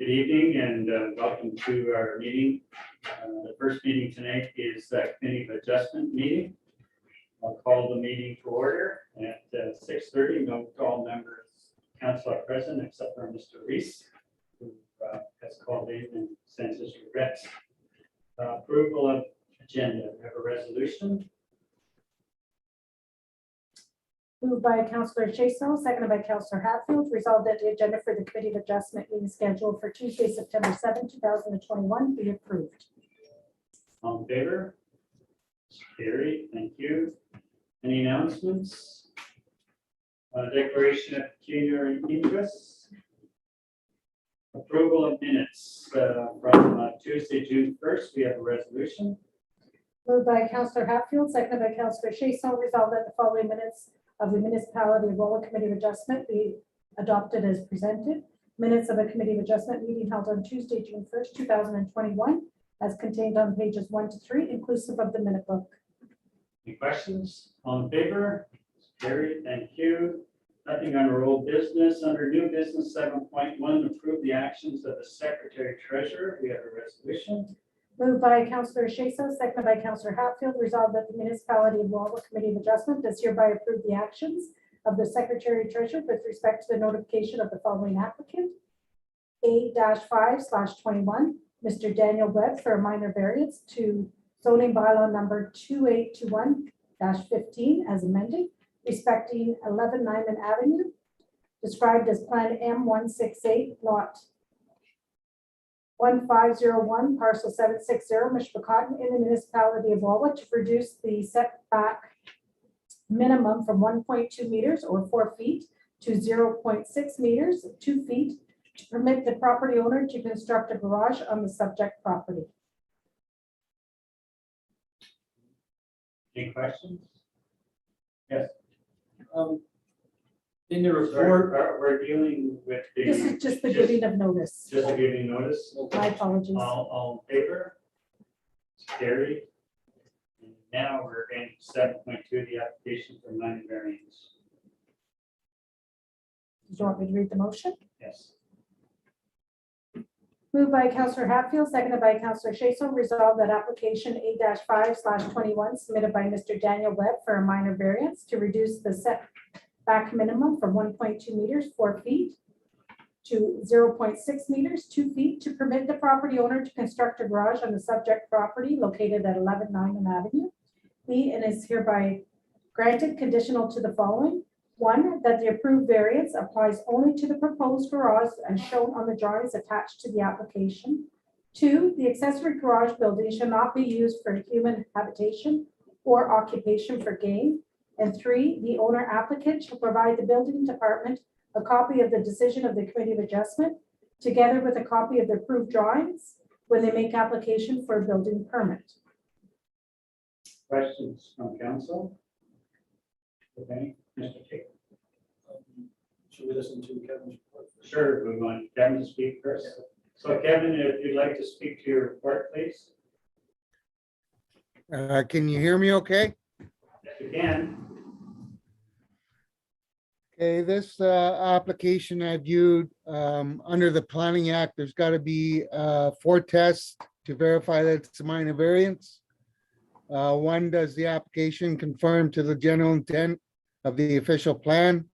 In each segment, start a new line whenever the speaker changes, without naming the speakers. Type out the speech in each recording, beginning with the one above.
Good evening and welcome to our meeting. The first meeting tonight is the Committee of Adjustment meeting. I'll call the meeting to order at 6:30. Note to all members, council are present except for Mr. Reese, who has called in and sends his regrets. Approval of agenda. We have a resolution.
Moved by Councillor Chason, seconded by Councillor Hatfield. Resolved that the agenda for the Committee of Adjustment meeting scheduled for Tuesday, September 7, 2021 be approved.
All in favor? Carried. Thank you. Any announcements? Declaration of pecuniary interest. Approval of minutes from Tuesday, June 1st. We have a resolution.
Moved by Councillor Hatfield, seconded by Councillor Chason. Resolved that the following minutes of the Municipality of Wawa Committee of Adjustment be adopted as presented. Minutes of a Committee of Adjustment meeting held on Tuesday, June 1st, 2021, as contained on pages 1 to 3, inclusive of the minute book.
Any questions? All in favor? Carried. Thank you. Nothing under old business. Under new business 7.1, approve the actions of the Secretary Treasurer. We have a resolution.
Moved by Councillor Chason, seconded by Councillor Hatfield. Resolved that the Municipality of Wawa Committee of Adjustment does hereby approve the actions of the Secretary Treasurer with respect to the notification of the following applicant. A-5/21, Mr. Daniel Webb, for a minor variance to zoning bylaw number 2821-15 as amended, respecting 11 Nyman Avenue, described as Plan M168, Lot 1501, parcel 760, Mishpacotton, in the municipality of Wawa, to reduce the setback minimum from 1.2 meters or 4 feet to 0.6 meters, 2 feet, to permit the property owner to construct a garage on the subject property.
Any questions? Yes.
In the report,
We're dealing with the.
This is just the giving of notice.
Just a giving notice.
My apologies.
All in favor? Carried. And now we're in 7.2, the application for minor variance.
Do you want me to read the motion?
Yes.
Moved by Councillor Hatfield, seconded by Councillor Chason. Resolved that application A-5/21 submitted by Mr. Daniel Webb for a minor variance to reduce the setback minimum from 1.2 meters, 4 feet, to 0.6 meters, 2 feet, to permit the property owner to construct a garage on the subject property located at 11 Nyman Avenue. Be and is hereby granted conditional to the following. 1, that the approved variance applies only to the proposed garage as shown on the drawings attached to the application. 2, the accessory garage building shall not be used for human habitation or occupation for gain. And 3, the owner applicant shall provide the building department a copy of the decision of the Committee of Adjustment, together with a copy of the approved drawings when they make application for a building permit.
Questions from council? Okay, Mr. King.
should we listen to Kevin's report?
Sure, we want Kevin to speak first. So Kevin, if you'd like to speak to your report, please.
Can you hear me okay?
If you can.
Okay, this application I viewed under the Planning Act, there's got to be 4 tests to verify that it's a minor variance. 1, does the application conform to the general intent of the official plan?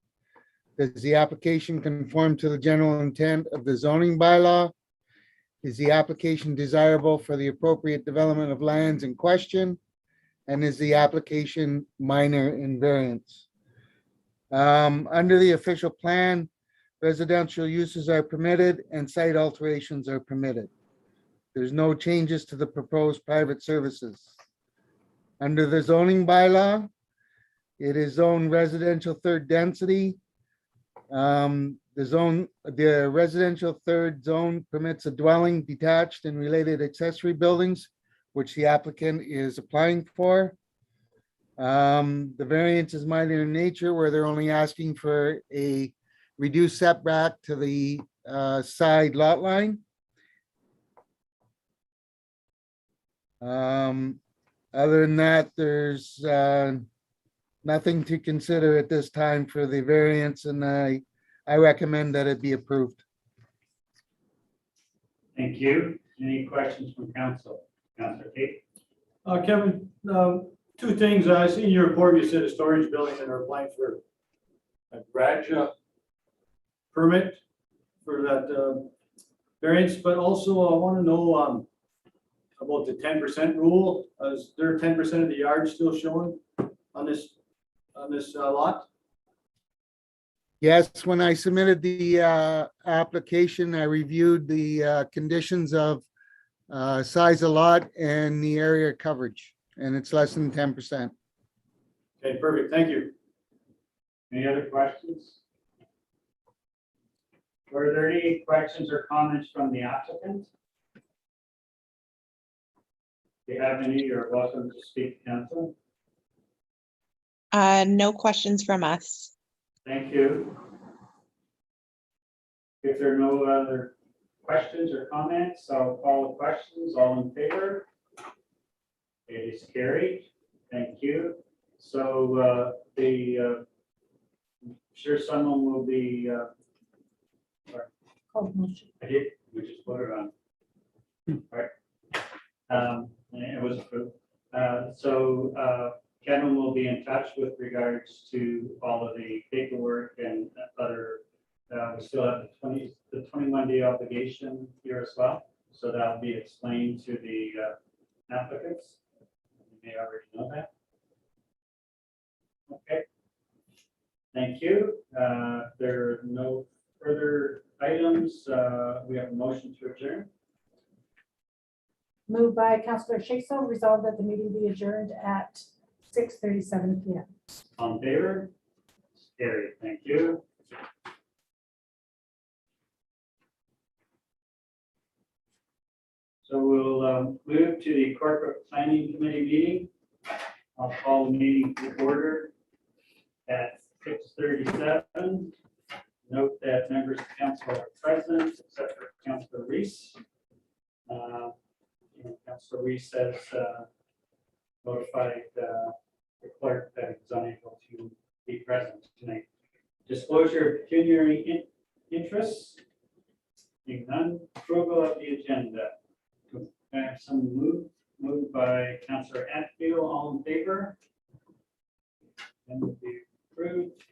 Does the application conform to the general intent of the zoning bylaw? Is the application desirable for the appropriate development of lands in question? And is the application minor in variance? Under the official plan, residential uses are permitted and site alterations are permitted. There's no changes to the proposed private services. Under the zoning bylaw, it is zoned residential third density. The residential third zone permits a dwelling, detached and related accessory buildings, which the applicant is applying for. The variance is minor in nature, where they're only asking for a reduced setback to the side lot line. Other than that, there's nothing to consider at this time for the variance, and I recommend that it be approved.
Thank you. Any questions from council? Councilor Kate?
Kevin, two things. I see in your report, you said a storage building and are applying for a garage permit for that variance, but also I want to know about the 10% rule. Is there 10% of the yard still showing on this lot?
Yes, when I submitted the application, I reviewed the conditions of size of lot and the area coverage, and it's less than 10%.
Okay, perfect. Thank you.
Any other questions? Were there any questions or comments from the applicant? If you have any, you're welcome to speak to council.
No questions from us.
Thank you. If there are no other questions or comments, I'll call the questions. All in favor? It is carried. Thank you. So I'm sure someone will be,
Called motion.
I did, we just voted on. Right. And it was approved. Kevin will be in touch with regards to all of the paperwork and other, we still have the 21-day obligation here as well. So that'll be explained to the applicants. You may already know that. Okay. Thank you. There are no further items. We have a motion to adjourn.
Moved by Councillor Schaefer, resolved that the meeting be adjourned at 6:37 PM.
On in favor? Carried. Thank you. So we'll move to the corporate planning committee meeting. I'll call the meeting to order at 6:37. Note that members of council are present, except for Councilor Reese. Councilor Reese has notified the clerk that he's unable to be present tonight. Disclosure of pecuniary interests. Being none, approval of the agenda. I have some moved by Councilor Atfield. All in favor? And will be approved.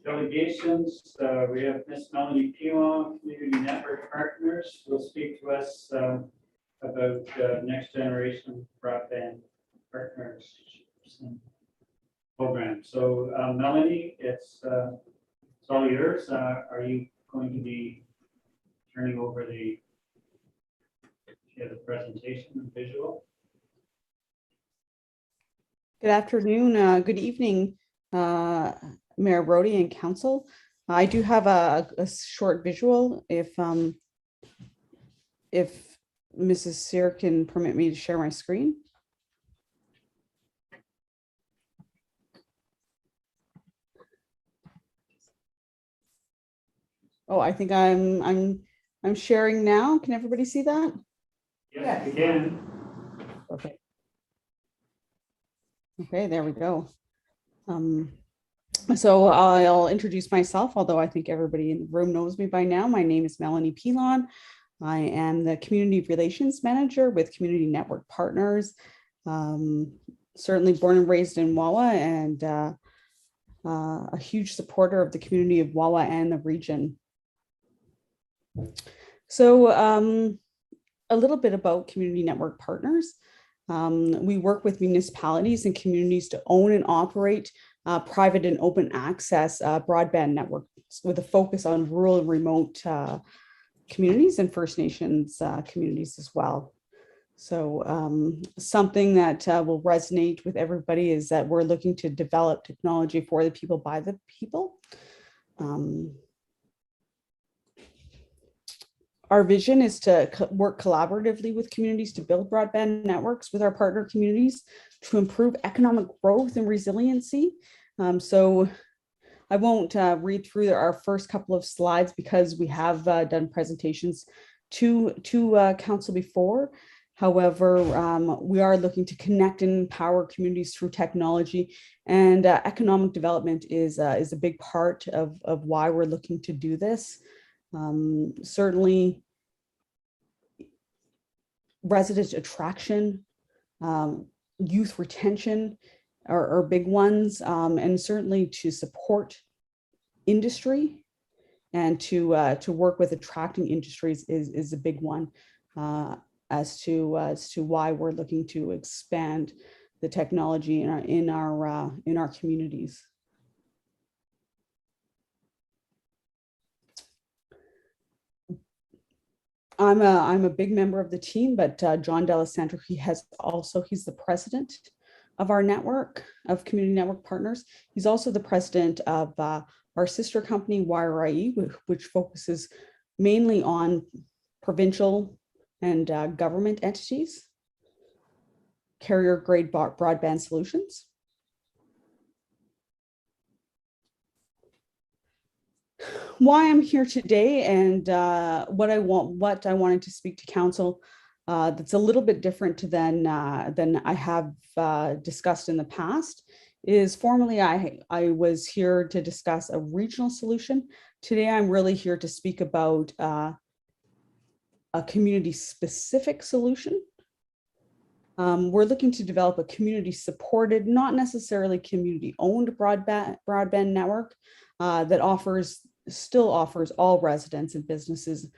Delegations, we have Miss Melanie Pilon, Community Network Partners, will speak to us about next generation broadband partners program. So Melanie, it's all yours. Are you going to be turning over the presentation and visual?
Good afternoon, good evening, Mayor Brody and Council. I do have a short visual if Mrs. Sear can permit me to share my screen. Oh, I think I'm sharing now. Can everybody see that?
Yes, you can.
Okay. Okay, there we go. So I'll introduce myself, although I think everybody in the room knows me by now. My name is Melanie Pilon. I am the Community Relations Manager with Community Network Partners. Certainly born and raised in Wawa, and a huge supporter of the community of Wawa and the region. So a little bit about Community Network Partners. We work with municipalities and communities to own and operate private and open access broadband networks with a focus on rural and remote communities and First Nations communities as well. So something that will resonate with everybody is that we're looking to develop technology for the people by the people. Our vision is to work collaboratively with communities to build broadband networks with our partner communities to improve economic growth and resiliency. So I won't read through our first couple of slides because we have done presentations to council before. However, we are looking to connect and empower communities through technology, and economic development is a big part of why we're looking to do this. Certainly, resident attraction, youth retention are big ones, and certainly to support industry and to work with attracting industries is a big one, as to why we're looking to expand the technology in our communities. I'm a big member of the team, but John D'Alessandro, he's the president of our network of community network partners. He's also the president of our sister company, YRIE, which focuses mainly on provincial and government entities, carrier grade broadband solutions. Why I'm here today and what I wanted to speak to council that's a little bit different than I have discussed in the past is formally I was here to discuss a regional solution. Today I'm really here to speak about a community specific solution. We're looking to develop a community supported, not necessarily community owned broadband network that still offers all residents and businesses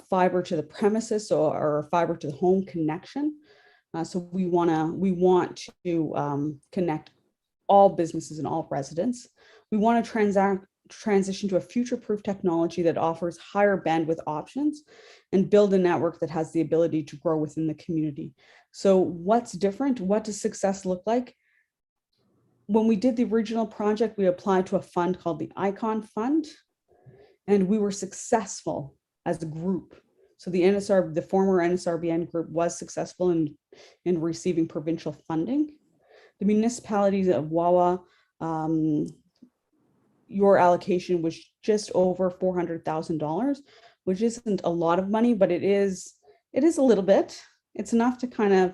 fiber to the premises or fiber to the home connection. So we want to connect all businesses and all residents. We want to transition to a future-proof technology that offers higher bandwidth options and build a network that has the ability to grow within the community. So what's different? What does success look like? When we did the original project, we applied to a fund called the ICON Fund, and we were successful as a group. So the former NSRBN group was successful in receiving provincial funding. The municipalities of Wawa, your allocation was just over $400,000, which isn't a lot of money, but it is a little bit. It's enough to kind of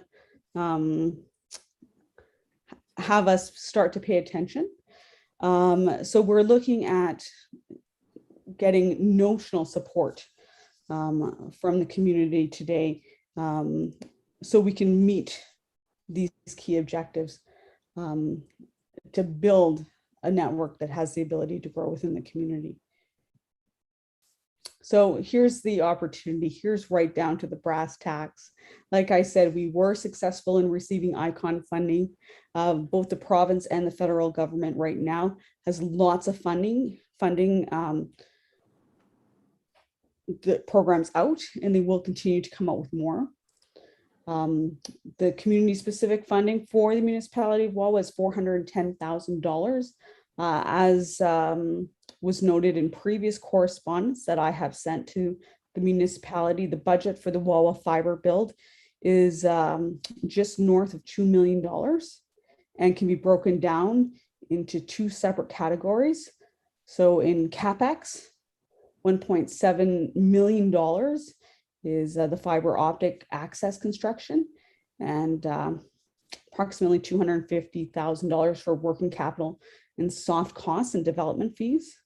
have us start to pay attention. So we're looking at getting notional support from the community today, so we can meet these key objectives to build a network that has the ability to grow within the community. So here's the opportunity. Here's right down to the brass tacks. Like I said, we were successful in receiving ICON funding. Both the province and the federal government right now has lots of funding the programs out, and they will continue to come out with more. The community specific funding for the municipality of Wawa is $410,000. As was noted in previous correspondence that I have sent to the municipality, the budget for the Wawa fiber build is just north of $2 million and can be broken down into two separate categories. So in CapEx, $1.7 million is the fiber optic access construction, and approximately $250,000 for working capital and soft costs and development fees.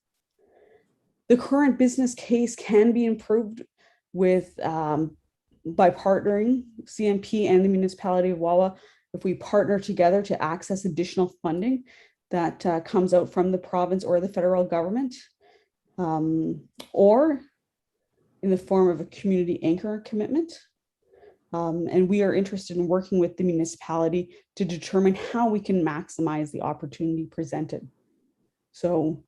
The current business case can be improved with by partnering CMP and the municipality of Wawa. If we partner together to access additional funding that comes out from the province or the federal government, or in the form of a community anchor commitment. And we are interested in working with the municipality to determine how we can maximize the opportunity presented. So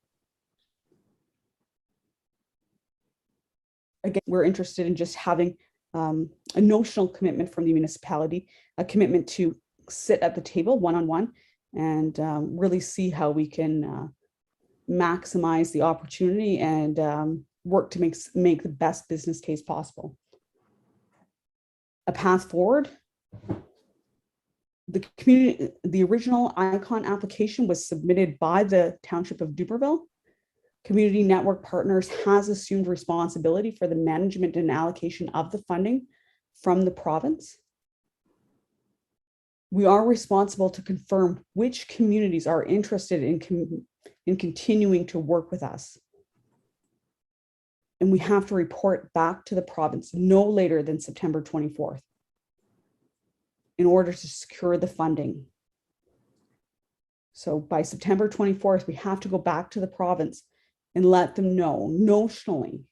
again, we're interested in just having a notional commitment from the municipality, a commitment to sit at the table one-on-one and really see how we can maximize the opportunity and work to make the best business case possible. A path forward. The original ICON application was submitted by the Township of Dubreuilville. Community Network Partners has assumed responsibility for the management and allocation of the funding from the province. We are responsible to confirm which communities are interested in continuing to work with us. And we have to report back to the province no later than September 24th. in order to secure the funding. So by September 24th, we have to go back to the province and let them know notionally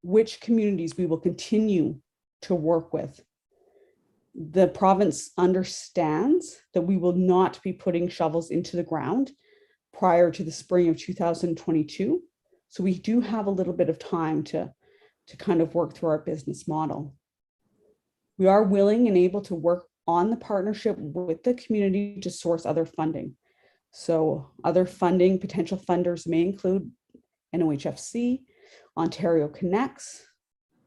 which communities we will continue to work with. The province understands that we will not be putting shovels into the ground prior to the spring of 2022. So we do have a little bit of time to kind of work through our business model. We are willing and able to work on the partnership with the community to source other funding. So other funding, potential funders may include NOHFC, Ontario Connects,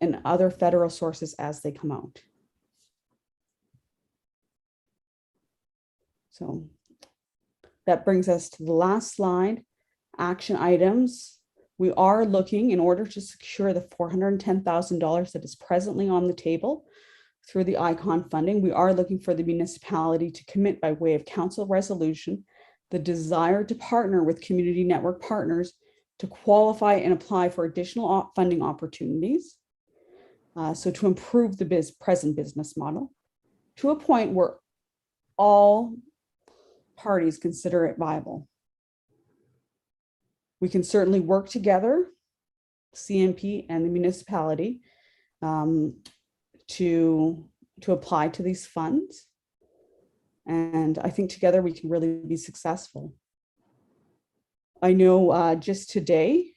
and other federal sources as they come out. So that brings us to the last slide, action items. We are looking, in order to secure the $410,000 that is presently on the table through the ICON funding, we are looking for the municipality to commit by way of council resolution the desire to partner with community network partners to qualify and apply for additional funding opportunities. So to improve the present business model to a point where all parties consider it viable. We can certainly work together, CNP and the municipality, to apply to these funds. And I think together we can really be successful. I know just today,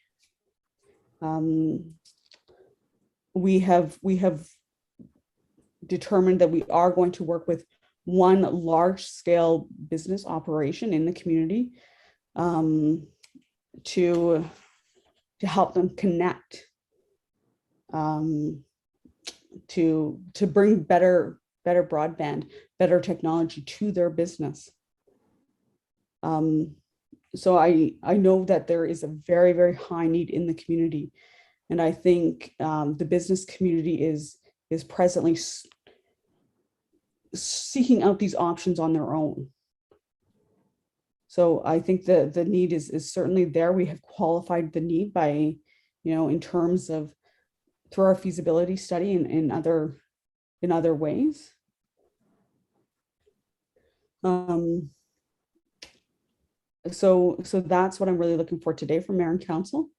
we have determined that we are going to work with one large-scale business operation in the community to help them connect, to bring better broadband, better technology to their business. So I know that there is a very, very high need in the community. And I think the business community is presently seeking out these options on their own. So I think the need is certainly there. We have qualified the need by, in terms of through our feasibility study and in other ways. So that's what I'm really looking for today from Mayor and Council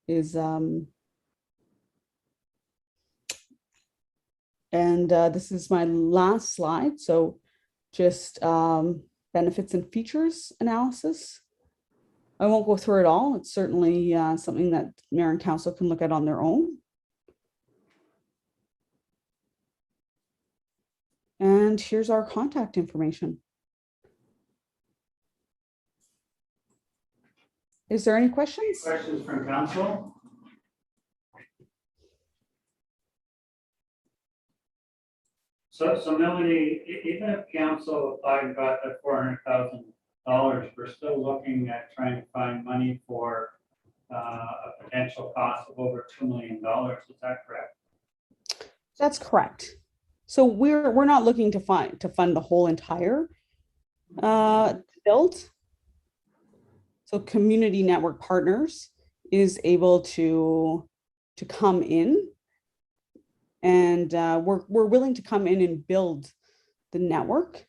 is, and this is my last slide. So just benefits and features analysis. I won't go through it all. It's certainly something that Mayor and Council can look at on their own. And here's our contact information. Is there any questions?
Questions from council? So Melanie, even if council applied and got that $400,000, we're still looking at trying to find money for a potential cost of over $2 million. Is that correct?
That's correct. So we're not looking to fund the whole entire build. So community network partners is able to come in, and we're willing to come in and build the network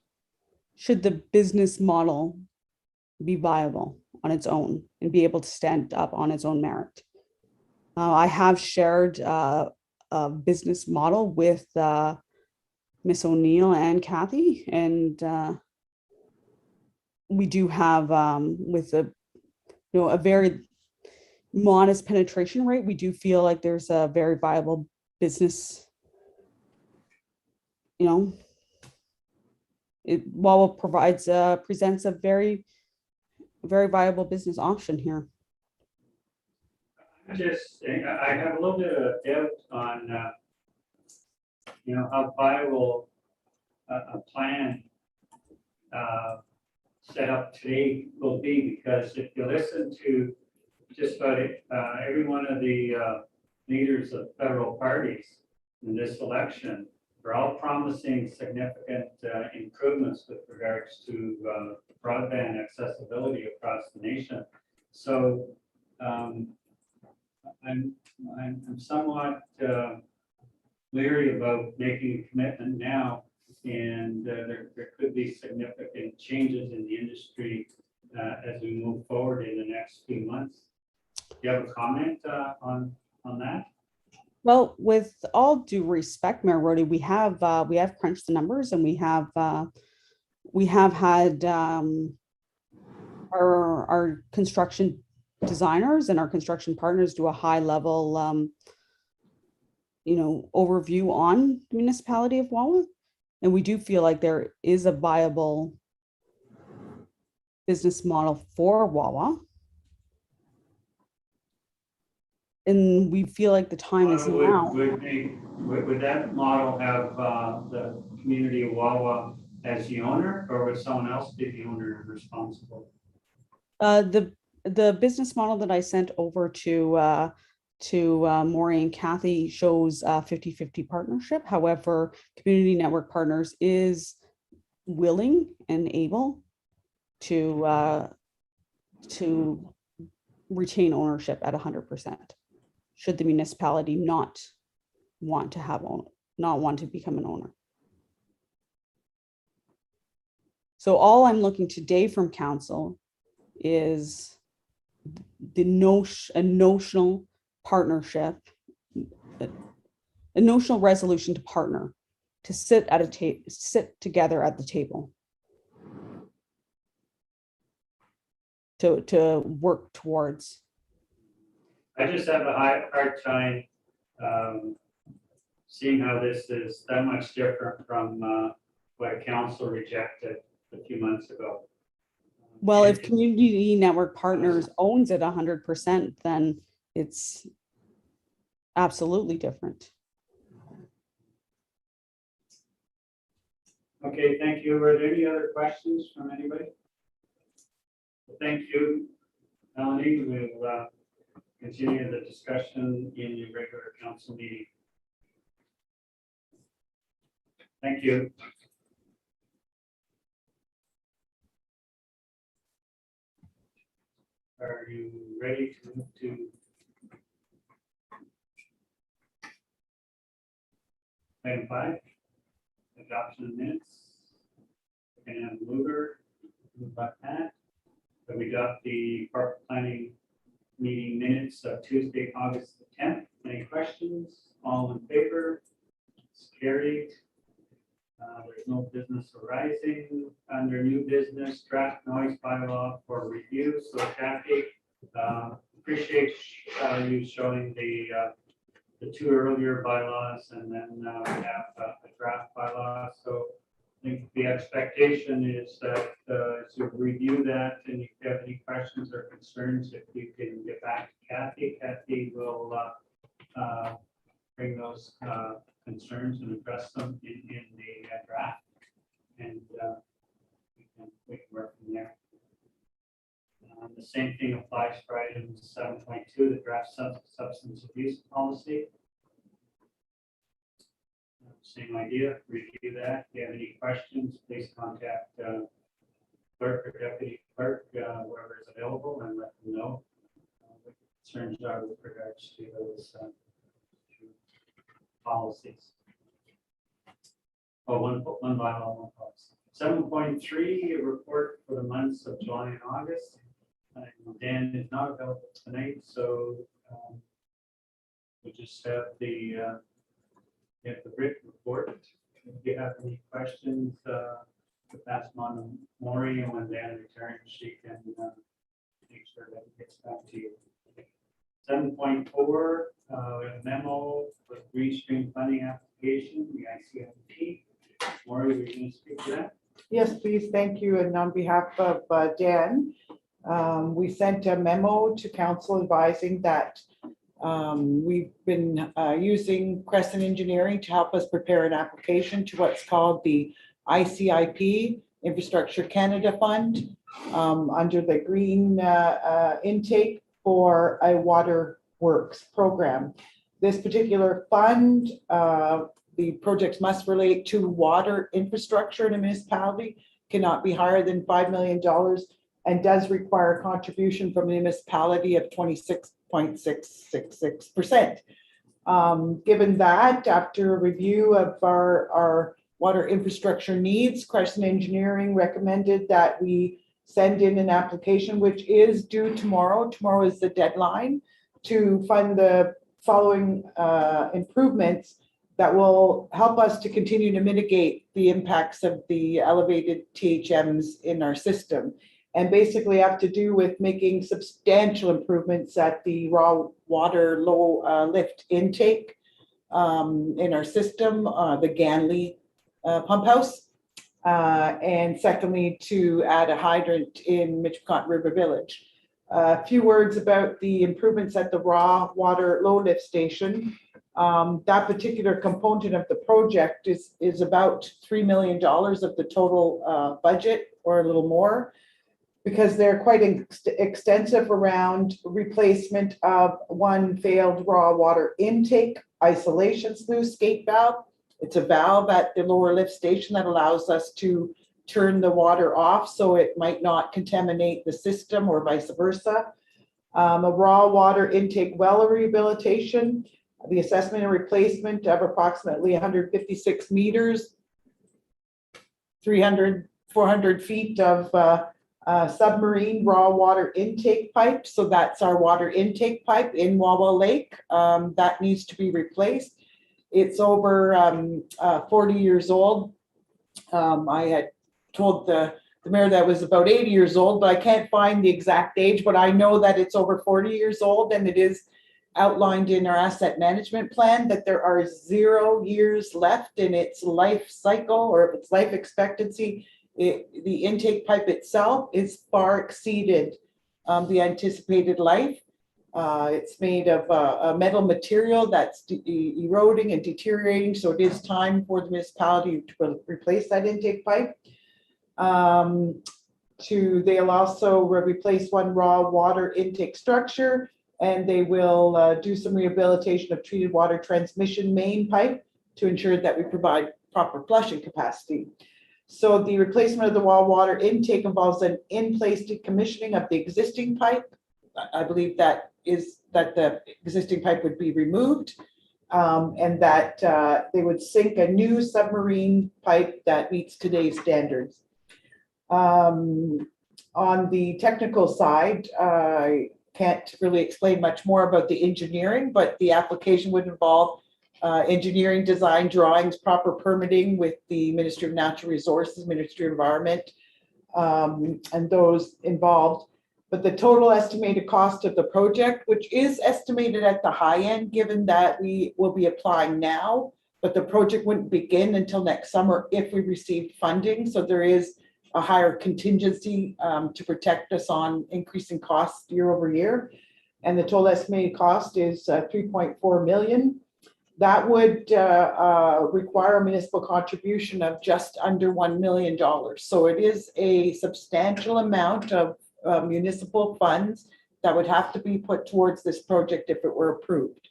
should the business model be viable on its own and be able to stand up on its own merit. I have shared a business model with Miss O'Neill and Kathy, and we do have with a very modest penetration rate, we do feel like there's a very viable business. Wawa presents a very, very viable business option here.
I have a little bit of doubt on, how viable a plan set up today will be, because if you listen to just about every one of the leaders of federal parties in this election, they're all promising significant improvements with regards to broadband accessibility across the nation. So I'm somewhat leery about making a commitment now And there could be significant changes in the industry as we move forward in the next few months. Do you have a comment on that?
Well, with all due respect, Mayor Rhodey, we have crunched the numbers, and we have had our construction designers and our construction partners do a high level overview on the municipality of Wawa. And we do feel like there is a viable business model for Wawa. And we feel like the time is now.
Would that model have the community of Wawa as the owner, or would someone else be the owner and responsible?
The business model that I sent over to Maury and Kathy shows 50-50 partnership. However, Community Network Partners is willing and able to retain ownership at 100%. Should the municipality not want to become an owner. So all I'm looking today from council is a notional partnership, a notional resolution to partner, to sit together at the table, to work towards.
I just have a hard time seeing how this is that much different from what council rejected a few months ago.
Well, if Community Network Partners owns it 100%, then it's absolutely different.
Okay, thank you. Are there any other questions from anybody? Well, thank you, Melanie. We'll continue the discussion in the regular council meeting. Thank you. Are you ready to move to item 5, adoption of minutes? We're going to have Luger, move by Pat. So we got the park planning meeting minutes of Tuesday, August the 10th. Any questions? All in favor? It's carried. There's no business arising under new business, draft noise bylaw for review. So Kathy, appreciate you showing the 2 earlier bylaws, and then we have a draft bylaw. So I think the expectation is that as you review that, and if you have any questions or concerns, if you can get back to Kathy, Kathy will bring those concerns and address them in the draft, and we can work from there. The same thing applies for item 7.2, the draft substance abuse policy. Same idea, review that. If you have any questions, please contact clerk or deputy clerk, whoever is available, and let them know what concerns are with regards to those policies. Oh, one bylaw, one policy. 7.3, a report for the months of July and August. Dan is not available tonight, so we just have the written report. If you have any questions, to pass them on to Maury, and when Dan returns, she can make sure that it gets back to you. 7.4, a memo for Green Stream funding application, the ICMP. Maury, are you going to speak to that?
Yes, please. Thank you. And on behalf of Dan, we sent a memo to council advising that we've been using Crescent Engineering to help us prepare an application to what's called the ICIP, Infrastructure Canada Fund, under the green intake for a water works program. This particular fund, the projects must relate to water infrastructure in a municipality, cannot be higher than $5 million, and does require a contribution from a municipality of 26.666%. Given that, after a review of our water infrastructure needs. Crescent Engineering recommended that we send in an application, which is due tomorrow. Tomorrow is the deadline to fund the following improvements that will help us to continue to mitigate the impacts of the elevated THMs in our system. And basically have to do with making substantial improvements at the raw water low lift intake in our system, the Ganley pump house. And secondly, to add a hydrant in Michigan River Village. A few words about the improvements at the raw water low lift station. That particular component of the project is about $3 million of the total budget, or a little more, because they're quite extensive around replacement of one failed raw water intake isolation sluice gate valve. It's a valve at the lower lift station that allows us to turn the water off so it might not contaminate the system, or vice versa. A raw water intake well rehabilitation, the assessment and replacement of approximately 156 meters, 400 feet of submarine raw water intake pipe. So that's our water intake pipe in Wawa Lake. That needs to be replaced. It's over 40 years old. I had told the mayor that was about 80 years old, but I can't find the exact age, but I know that it's over 40 years old, and it is outlined in our asset management plan that there are 0 years left in its life cycle, or its life expectancy. The intake pipe itself is far exceeded the anticipated life. It's made of a metal material that's eroding and deteriorating, so it is time for the municipality to replace that intake pipe. They'll also replace one raw water intake structure, and they will do some rehabilitation of treated water transmission main pipe to ensure that we provide proper flushing capacity. So the replacement of the raw water intake involves an in-place decommissioning of the existing pipe. I believe that the existing pipe would be removed, and that they would sink a new submarine pipe that meets today's standards. On the technical side, I can't really explain much more about the engineering, but the application would involve engineering design drawings, proper permitting with the Ministry of Natural Resources, Ministry of Environment, and those involved. But the total estimated cost of the project, which is estimated at the high end, given that we will be applying now, but the project wouldn't begin until next summer if we received funding. So there is a higher contingency to protect us on increasing costs year over year. And the total estimated cost is 3.4 million. That would require a municipal contribution of just under $1 million. So it is a substantial amount of municipal funds that would have to be put towards this project if it were approved.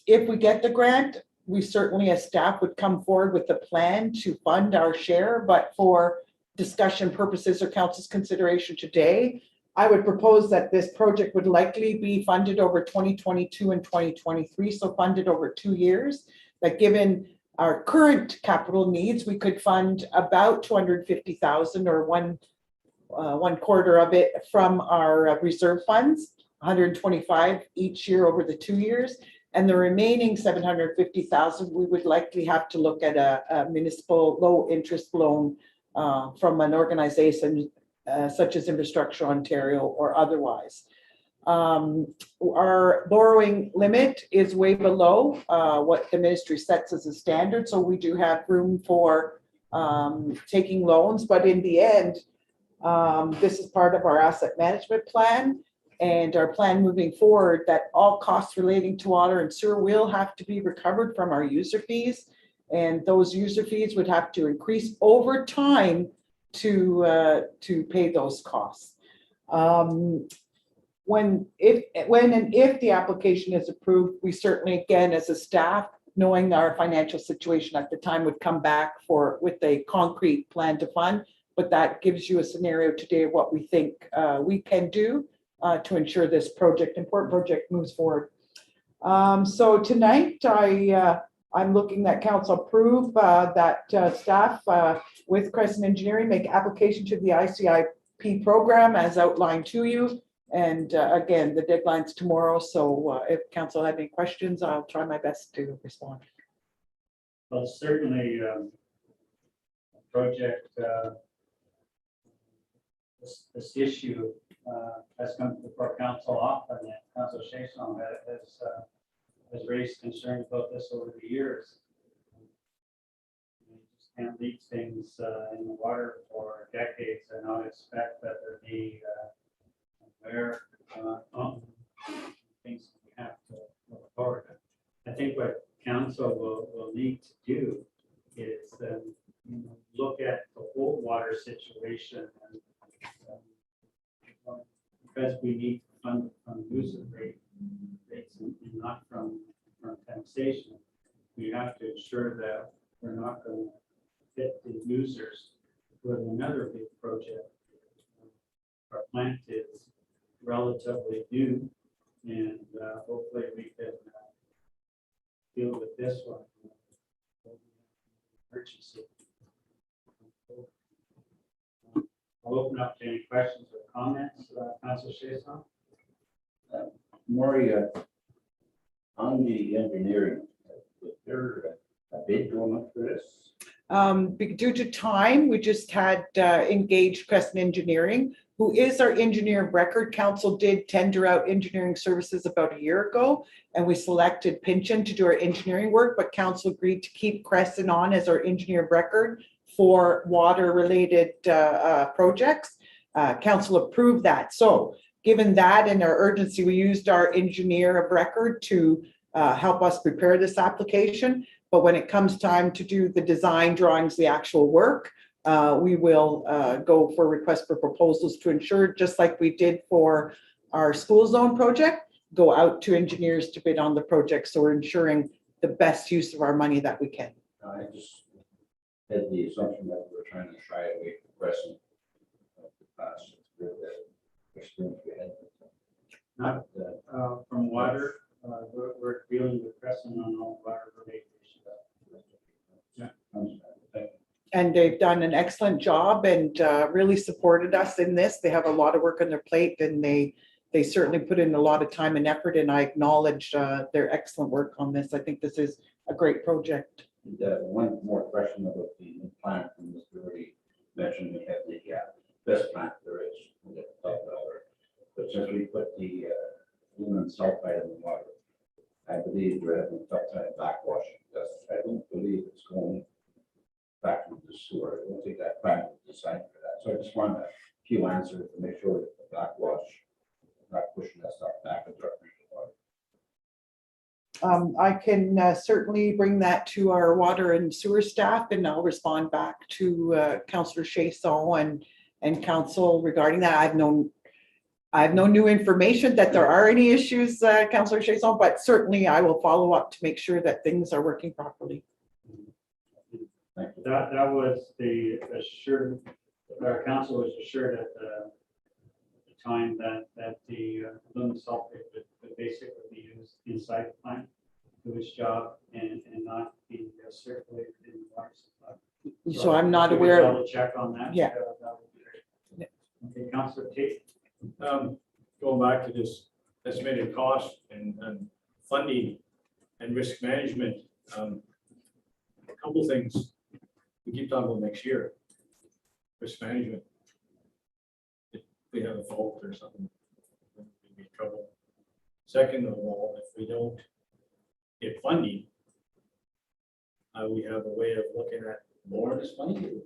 If we get the grant, we certainly as staff would come forward with a plan to fund our share, but for discussion purposes or council's consideration today, I would propose that this project would likely be funded over 2022 and 2023, so funded over 2 years. That given our current capital needs, we could fund about 250,000 or one quarter of it from our reserve funds, 125 each year over the 2 years. And the remaining 750,000, we would likely have to look at a municipal low interest loan from an organization such as Infrastructure Ontario or otherwise. Our borrowing limit is way below what the ministry sets as a standard. So we do have room for taking loans, but in the end, this is part of our asset management plan and our plan moving forward that all costs relating to water and sewer will have to be recovered from our user fees. And those user fees would have to increase over time to pay those costs. When and if the application is approved, we certainly, again, as a staff, knowing our financial situation at the time, would come back with a concrete plan to fund. But that gives you a scenario today of what we think we can do to ensure this important project moves forward. So tonight, I I'm looking that council approve that staff with Crescent Engineering make application to the ICIP program as outlined to you. And again, the deadline's tomorrow, so if council had any questions, I'll try my best to respond.
Well, certainly, a project, this issue has come before council often, and Council Chason has raised concerns about this over the years. You just can't leave things in the water for decades and not expect that there be aware things we have to look forward to. I think what council will need to do is look at the whole water situation, and because we need to fund from user rates and not from taxation, we have to ensure that we're not going to fit the users with another big project. Our plant is relatively new, and hopefully we can deal with this one. Emergency. I'll open up to any questions or comments. Councilor Chason?
Maury, on the engineering, is there a bid going up for this?
Due to time, we just had engaged Crescent Engineering, who is our engineer of record. Council did tender out engineering services about a year ago, and we selected Pynchon to do our engineering work, but council agreed to keep Crescent on as our engineer of record for water-related projects. Council approved that. So given that and our urgency, we used our engineer of record to help us prepare this application. But when it comes time to do the design drawings, the actual work, we will go for request for proposals to ensure, just like we did for our school zone project, go out to engineers to bid on the project. So we're ensuring the best use of our money that we can.
I just had the assumption that we're trying to shy away from Crescent. Past the experience we had.
Not from water. We're dealing with Crescent on all water related issues. Yeah.
And they've done an excellent job and really supported us in this. They have a lot of work on their plate, and they certainly put in a lot of time and effort, and I acknowledge their excellent work on this. I think this is a great project.
One more question about the plant, and Mr. already mentioned we have the best plant there is. We get the top dollar. But since we put the aluminum sulfide in the water, I believe we're having a tough time backwashing. I don't believe it's going back into the sewer. I don't think that plant was designed for that. So I just wanted a few answers to make sure that the backwash is not pushing that stuff back into our drinking water.
I can certainly bring that to our water and sewer staff, and I'll respond back to Councillor Chason and council regarding that. I have no new information that there are any issues, Councillor Chason, but certainly I will follow up to make sure that things are working properly.
That was the assured, our council was assured at the time that the aluminum sulfate would basically be used inside the plant to its job and not be circulated in the water supply.
So I'm not
if we
aware.
double check on that.
Yeah.
That would be great. Okay, Councillor Tate.
Going back to this estimated cost and funding and risk management, a couple things we keep talking about next year. Risk management. If we have a fault or something, we'd be in trouble. Second of all, if we don't get funding, we have a way of looking at more of this money.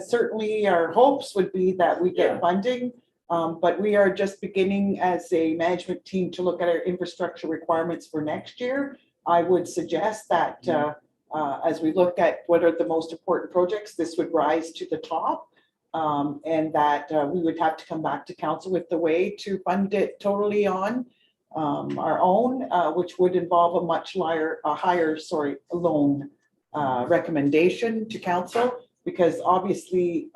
Certainly our hopes would be that we get
Yeah.
funding, but we are just beginning as a management team to look at our infrastructure requirements for next year. I would suggest that as we look at what are the most important projects, this would rise to the top, and that we would have to come back to council with the way to fund it totally on our own, which would involve a much higher loan recommendation to council, because obviously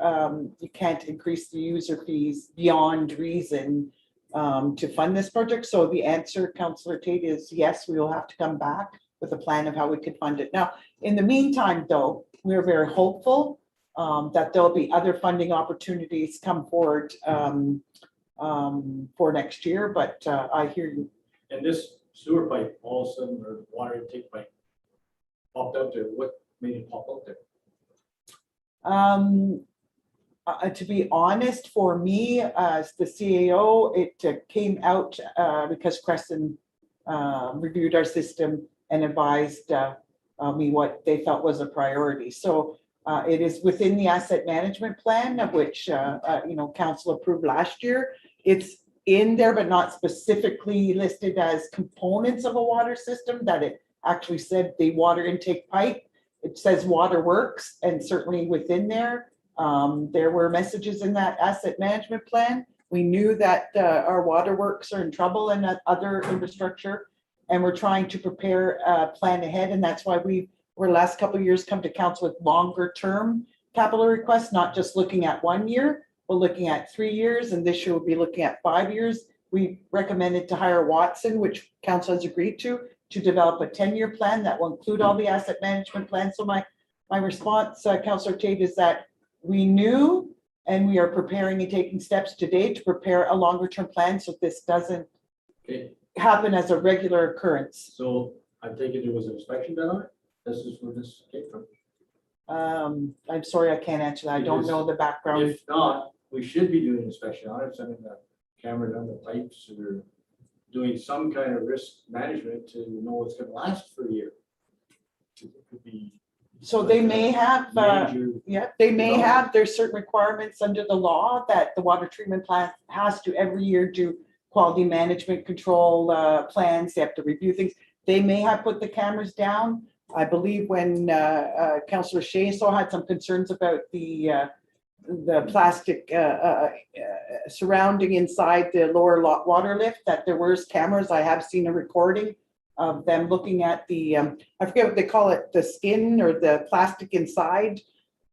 you can't increase the user fees beyond reason to fund this project. So the answer, Councillor Tate, is yes, we will have to come back with a plan of how we could fund it. Now, in the meantime, though, we're very hopeful that there'll be other funding opportunities come forward for next year, but I hear you.
And this sewer pipe, all of a sudden, or water intake pipe popped out there. What made it pop out there?
To be honest, for me, as the CAO, it came out because Crescent reviewed our system and advised me what they felt was a priority. So it is within the asset management plan of which, council approved last year. It's in there, but not specifically listed as components of a water system, that it actually said the water intake pipe. It says water works, and certainly within there, there were messages in that asset management plan. We knew that our waterworks are in trouble and that other infrastructure, and we're trying to prepare a plan ahead. And that's why we were last couple of years come to council with longer term capital requests, not just looking at 1 year, but looking at 3 years. And this year we'll be looking at 5 years. We recommended to hire Watson, which council has agreed to develop a 10-year plan that will include all the asset management plans. So my response, Councillor Tate, is that we knew, and we are preparing and taking steps today to prepare a longer term plan so this doesn't happen as a regular occurrence.
So I take it there was an inspection done on it? This is where this came from.
I'm sorry, I can't answer that. I don't know the background.
If not, we should be doing an inspection on it, sending the camera down the pipes, or doing some kind of risk management to know it's gonna last for a year. It could be.
So they may have,
major-
yeah, they may
No.
have, there's certain requirements under the law that the water treatment plant has to every year do quality management control plans. They have to review things. They may have put the cameras down. I believe when Councillor Shaso had some concerns about the plastic surrounding inside the lower water lift, that there was cameras. I have seen a recording of them looking at the, I forget what they call it, the skin or the plastic inside.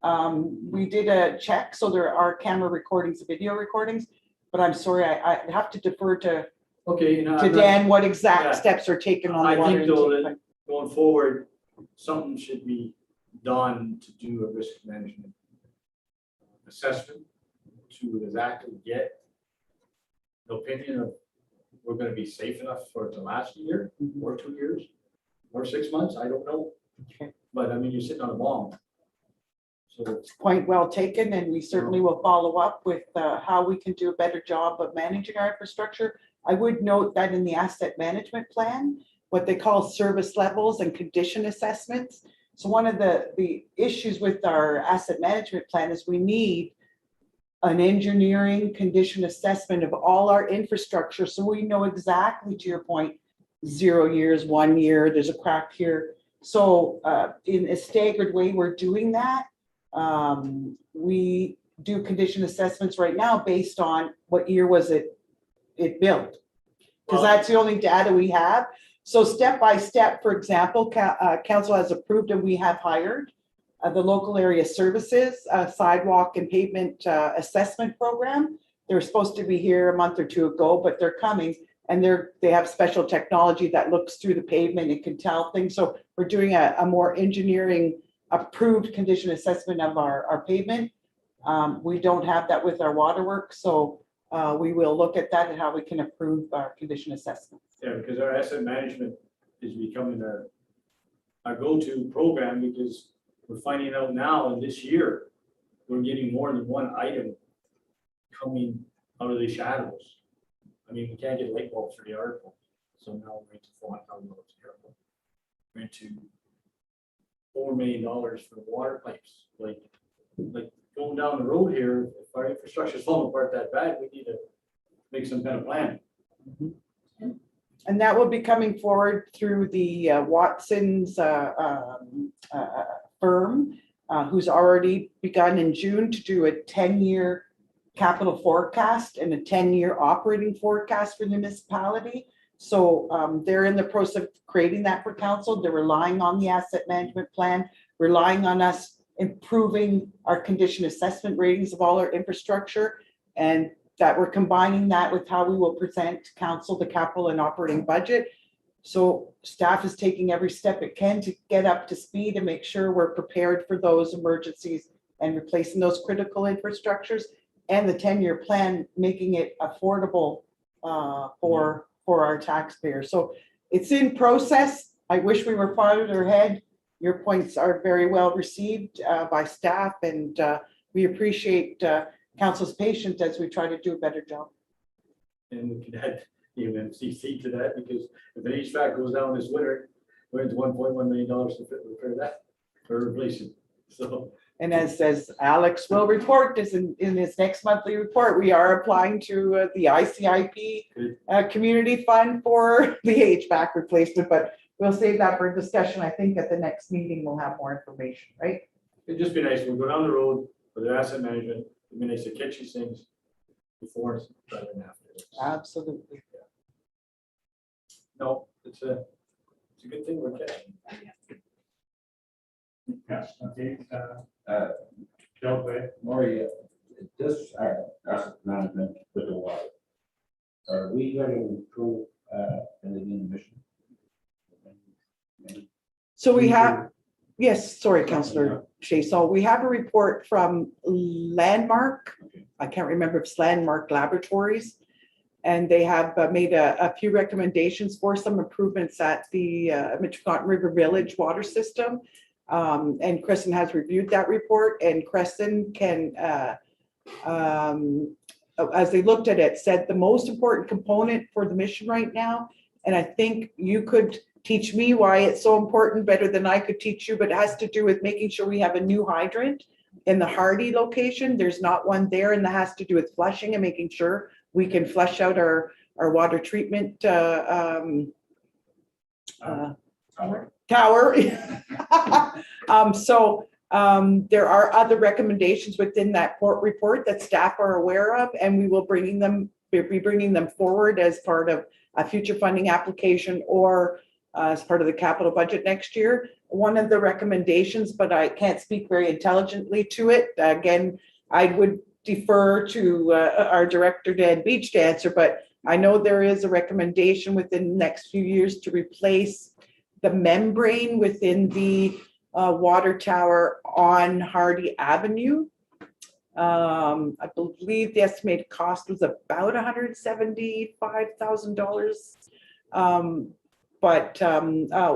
We did a check, so there are camera recordings, video recordings, but I'm sorry, I have to defer to
Okay, no, I'm not-
Dan what exact
Yeah.
steps are taken on
I
the water
think though
intake.
that going forward, something should be done to do a risk management assessment to exactly get the opinion of we're gonna be safe enough for it to last a year or 2 years or 6 months, I don't know.
Okay.
But I mean, you're sitting on a bomb. So
Point well taken, and we certainly will follow up with how we can do a better job of managing our infrastructure. I would note that in the asset management plan, what they call service levels and condition assessments. So one of the issues with our asset management plan is we need an engineering condition assessment of all our infrastructure, so we know exactly, to your point, 0 years, 1 year, there's a crack here. So in a staggered way, we're doing that. We do condition assessments right now based on what year was it built, because that's the only data we have. So step by step, for example, council has approved and we have hired the local area services sidewalk and pavement assessment program. They were supposed to be here a month or two ago, but they're coming, and they have special technology that looks through the pavement and can tell things. So we're doing a more engineering approved condition assessment of our pavement. We don't have that with our waterworks, so we will look at that and how we can improve our condition assessments.
yeah, because our asset management is becoming our go-to program, because we're finding out now in this year, we're getting more than one item coming out of the shadows. I mean, we can't get light bulbs for the article, so now we're into $400,000 article. We're into $4 million for the water pipes. Like going down the road here, if our infrastructure is falling apart that bad, we need to make some kind of plan.
And that will be coming forward through the Watson's firm, who's already begun in June to do a 10-year capital forecast and a 10-year operating forecast for the municipality. So they're in the process of creating that for council. They're relying on the asset management plan, relying on us improving our condition assessment ratings of all our infrastructure, and that we're combining that with how we will present to council the capital and operating budget. So staff is taking every step it can to get up to speed and make sure we're prepared for those emergencies and replacing those critical infrastructures, and the 10-year plan, making it affordable for our taxpayers. So it's in process. I wish we were farther ahead. Your points are very well received by staff, and we appreciate council's patience as we try to do a better job.
And we can add the MCC to that, because if an HVAC goes down this winter, we're into $1.1 million to repair that or replace it. So.
And as Alex will report, is in his next monthly report, we are applying to the ICIP community fund for the HVAC replacement, but we'll save that for discussion. I think at the next meeting, we'll have more information, right?
It'd just be nice when we go down the road for their asset management, it'd be nice to catch these things before rather than after.
Absolutely.
No, it's a good thing we're catching.
Yeah, okay.
Uh,
Bill, go ahead.
Maury, this asset management with the water, are we going to improve energy emission?
So we have, yes, sorry, Councillor Shea. So we have a report from Landmark. I can't remember if it's Landmark Laboratories. And they have made a few recommendations for some improvements at the Michigan River Village water system. And Crescent has reviewed that report, and Crescent can, as they looked at it, said the most important component for the mission right now, and I think you could teach me why it's so important better than I could teach you, but it has to do with making sure we have a new hydrant in the Hardy location. There's not one there, and that has to do with flushing and making sure we can flush out our water treatment tower. There are other recommendations within that court report that staff are aware of, and we will be bringing them forward as part of a future funding application or as part of the capital budget next year. One of the recommendations, but I can't speak very intelligently to it. Again, I would defer to our director, Dan Beach, to answer, but I know there is a recommendation within the next few years to replace the membrane within the water tower on Hardy Avenue. I believe the estimated cost was about $175,000. But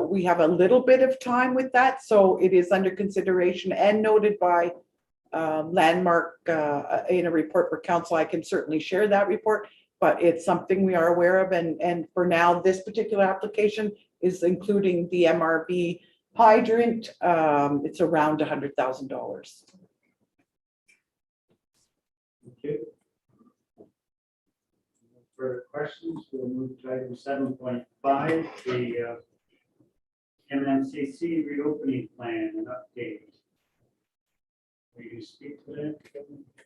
we have a little bit of time with that, so it is under consideration and noted by Landmark in a report for council. I can certainly share that report, but it's something we are aware of, and for now, this particular application is including the MRB hydrant. It's around $100,000.
Okay. Further questions? We'll move to item 7.5, the MMCC reopening plan and update. Will you speak to that,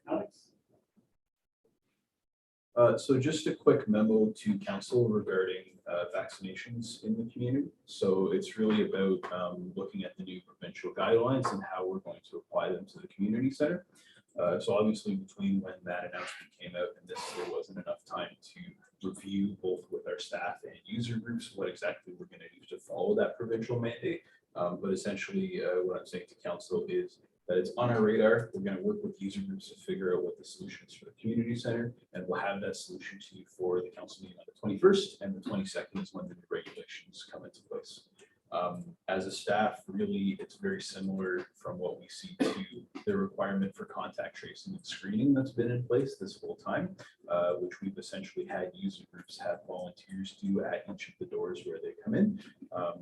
Alex?
So just a quick memo to council regarding vaccinations in the community. So it's really about looking at the new provincial guidelines and how we're going to apply them to the community center. So obviously between when that announcement came out and this, there wasn't enough time to review both with our staff and user groups what exactly we're going to do to follow that provincial mandate. But essentially what I'm saying to council is that it's on our radar. We're going to work with user groups to figure out what the solution is for the community center, and we'll have that solution to you for the council meeting on the 21st, and the 22nd is when the regulations come into place. As a staff, really, it's very similar from what we see to the requirement for contact tracing and screening that's been in place this whole time, which we've essentially had user groups have volunteers do at each of the doors where they come in.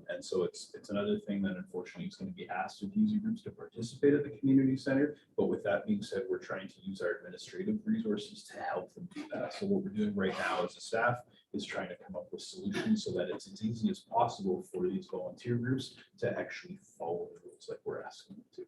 And so it's another thing that unfortunately is going to be asked of user groups to participate at the community center. But with that being said, we're trying to use our administrative resources to help them do that. So what we're doing right now as a staff is trying to come up with solutions so that it's as easy as possible for these volunteer groups to actually follow the rules like we're asking them to.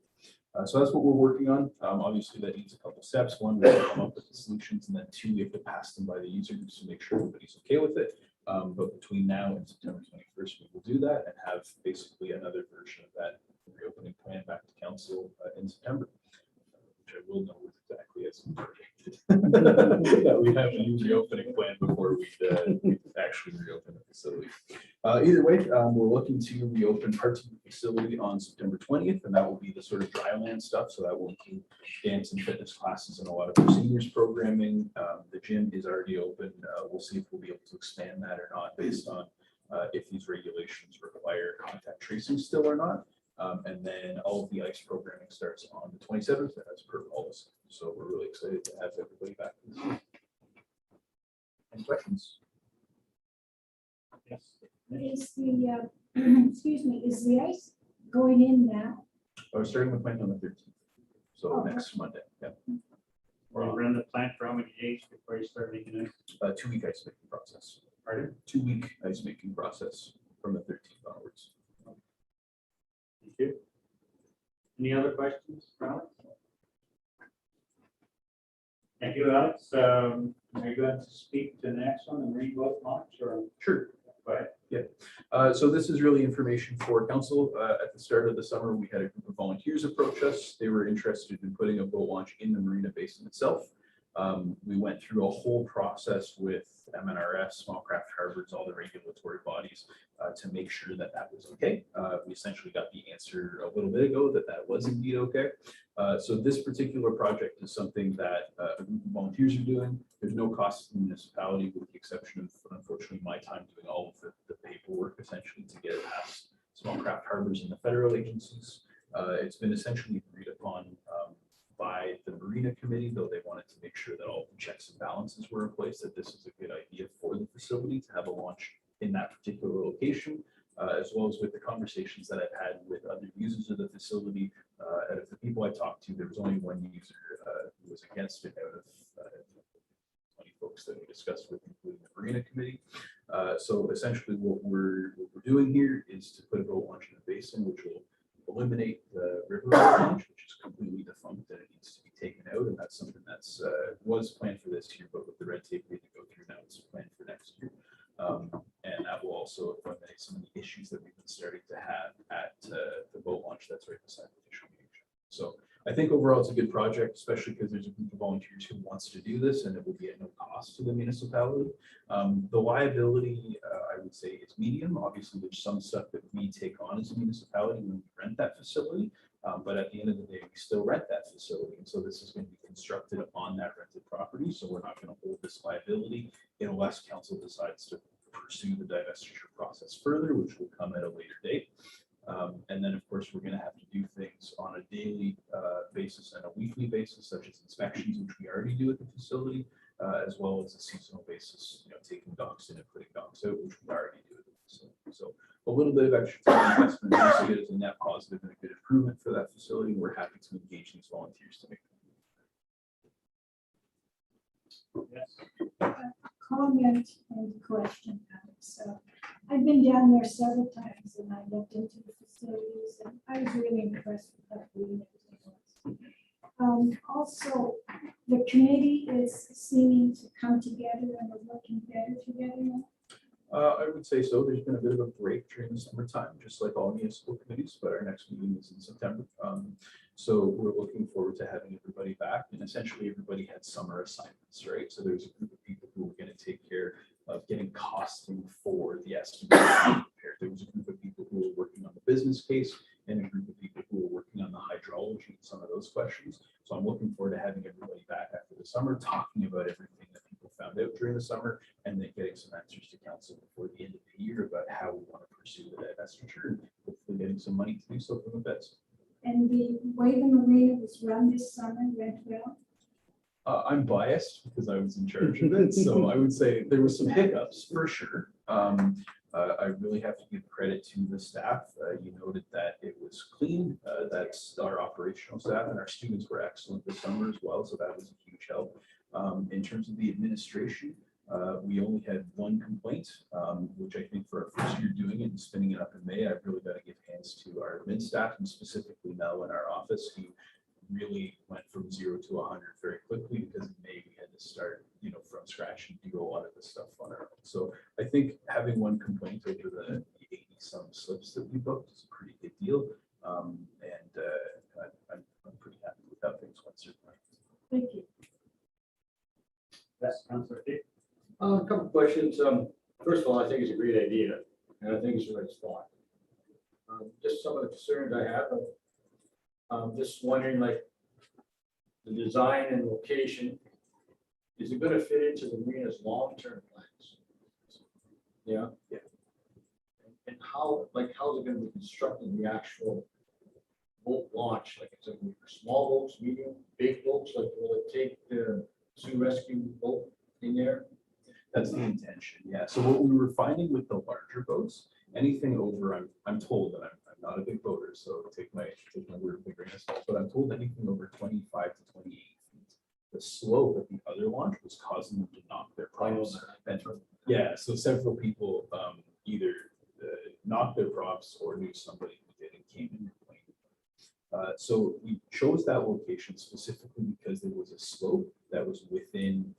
So that's what we're working on. Obviously, that needs a couple steps. One, we have to come up with the solutions, and then two, we have to pass them by the user groups to make sure everybody's okay with it. But between now and September 21st, we will do that and have basically another version of that reopening plan back to council in September, which I will know with exactly as predicted. That we have a new reopening plan before we actually reopen the facility. Either way, we're looking to reopen parts of the facility on September 20th, and that will be the sort of dry land stuff. So that will include dance and fitness classes and a lot of our seniors programming. The gym is already open. We'll see if we'll be able to expand that or not based on if these regulations require contact tracing still or not. And then all of the ICE programming starts on the 27th as per policy. So we're really excited to have everybody back. Any questions?
Yes.
Is the, excuse me, is the ice going in now?
I was starting with planning on the 13th. So
Oh,
next Monday, yeah.
Or you run the plant for how many days before you start making it?
2-week ice making process.
Pardon?
2-week ice making process from the 13th onwards.
Thank you. Any other questions, Alex? Thank you, Alex. Are you going to speak to the next one and read both launch or?
Sure.
Go ahead.
So this is really information for council. At the start of the summer, we had a group of volunteers approach us. They were interested in putting a boat launch in the marina basin itself. We went through a whole process with MNRS, Small Craft Harbors, all the regulatory bodies to make sure that that was okay. We essentially got the answer a little bit ago that that was indeed okay. So this particular project is something that a group of volunteers are doing. There's no cost to the municipality with the exception of, unfortunately, my time doing all of the paperwork essentially to get it past Small Craft Harbors and the federal agencies. It's been essentially agreed upon by the Marina Committee, though they wanted to make sure that all the checks and balances were in place, that this is a good idea for the facility to have a launch in that particular location, as well as with the conversations that I've had with other users of the facility. Out of the people I talked to, there was only one user who was against it out of 20 folks that we discussed with, including the Marina Committee. So essentially what we're doing here is to put a boat launch in the basin, which will eliminate the river launch, which is completely defunct and it needs to be taken out. And that's something that's was planned for this year, but with the red tape we had to go through now, it's planned for next year. And that will also eliminate some of the issues that we've been starting to have at the boat launch that's right beside the Fishing Beach. So I think overall it's a good project, especially because there's a group of volunteers who wants to do this and it will be at no cost to the municipality. The liability, I would say, is medium. Obviously, there's some stuff that we take on as a municipality when we rent that facility. But at the end of the day, we still rent that facility. And so this is going to be constructed on that rented property. So we're not going to hold this liability unless council decides to pursue the divestiture process further, which will come at a later date. And then, of course, we're going to have to do things on a daily basis and a weekly basis, such as inspections, which we already do at the facility, as well as a seasonal basis, taking dogs in and putting dogs out, which we already do at the facility. So a little bit of extra time investment, we see it as a net positive and a good improvement for that facility. We're happy to engage these volunteers to make it.
Yes.
Comment and question, Alex. I've been down there several times and I looked into the facilities and I was really impressed with that. Also, the committee is seeming to come together and we're working better together now.
I would say so. There's been a bit of a break during the summertime, just like all municipal committees, but our next meeting is in September. So we're looking forward to having everybody back, and essentially everybody had summer assignments, right? So there's a group of people who were going to take care of getting costing for the estimate prepared. There was a group of people who were working on the business case and a group of people who were working on the hydrology and some of those questions. So I'm looking forward to having everybody back after the summer, talking about everything that people found out during the summer, and then getting some answers to council before the end of the year about how we want to pursue the divestiture and hopefully getting some money to do so from the feds.
And the way the marina was run this summer went well.
I'm biased because I was in charge of it, so I would say there was some hiccups for sure. I really have to give credit to the staff. You noted that it was clean. That's our operational staff, and our students were excellent this summer as well, so that was a huge help. In terms of the administration, we only had one complaint, which I think for our first year doing it and spinning it up in May, I've really got to give hands to our admin staff and specifically Mel in our office, who really went from 0 to 100 very quickly, because in May we had to start, from scratch and do a lot of this stuff on our own. So I think having one complaint over the 80 some slips that we booked is a pretty good deal. I'm pretty happy with how things went, certainly.
Thank
Yes, Councilor Dick?
A couple of questions. First of all, I think it's a great idea, and I think it's the right spot. Just some of the concerns I have. Just wondering, like, the design and location, is it gonna fit into the marina's long-term plans? Yeah?
Yeah.
And how, like, how's it gonna be constructed, the actual boat launch? Like, is it gonna be for small boats, medium, big boats? Like, will it take the zoo rescue boat in there?
That's the intention, yeah. So what we were finding with the larger boats, anything over, I'm told that I'm not a big boater, so take my word with a grain of salt, but I'm told anything over 25 to 28 feet. The slope at the other launch was causing them to knock their props. And yeah, so several people either knocked their props or knew somebody who did and came in complained. So we chose that location specifically because there was a slope that was within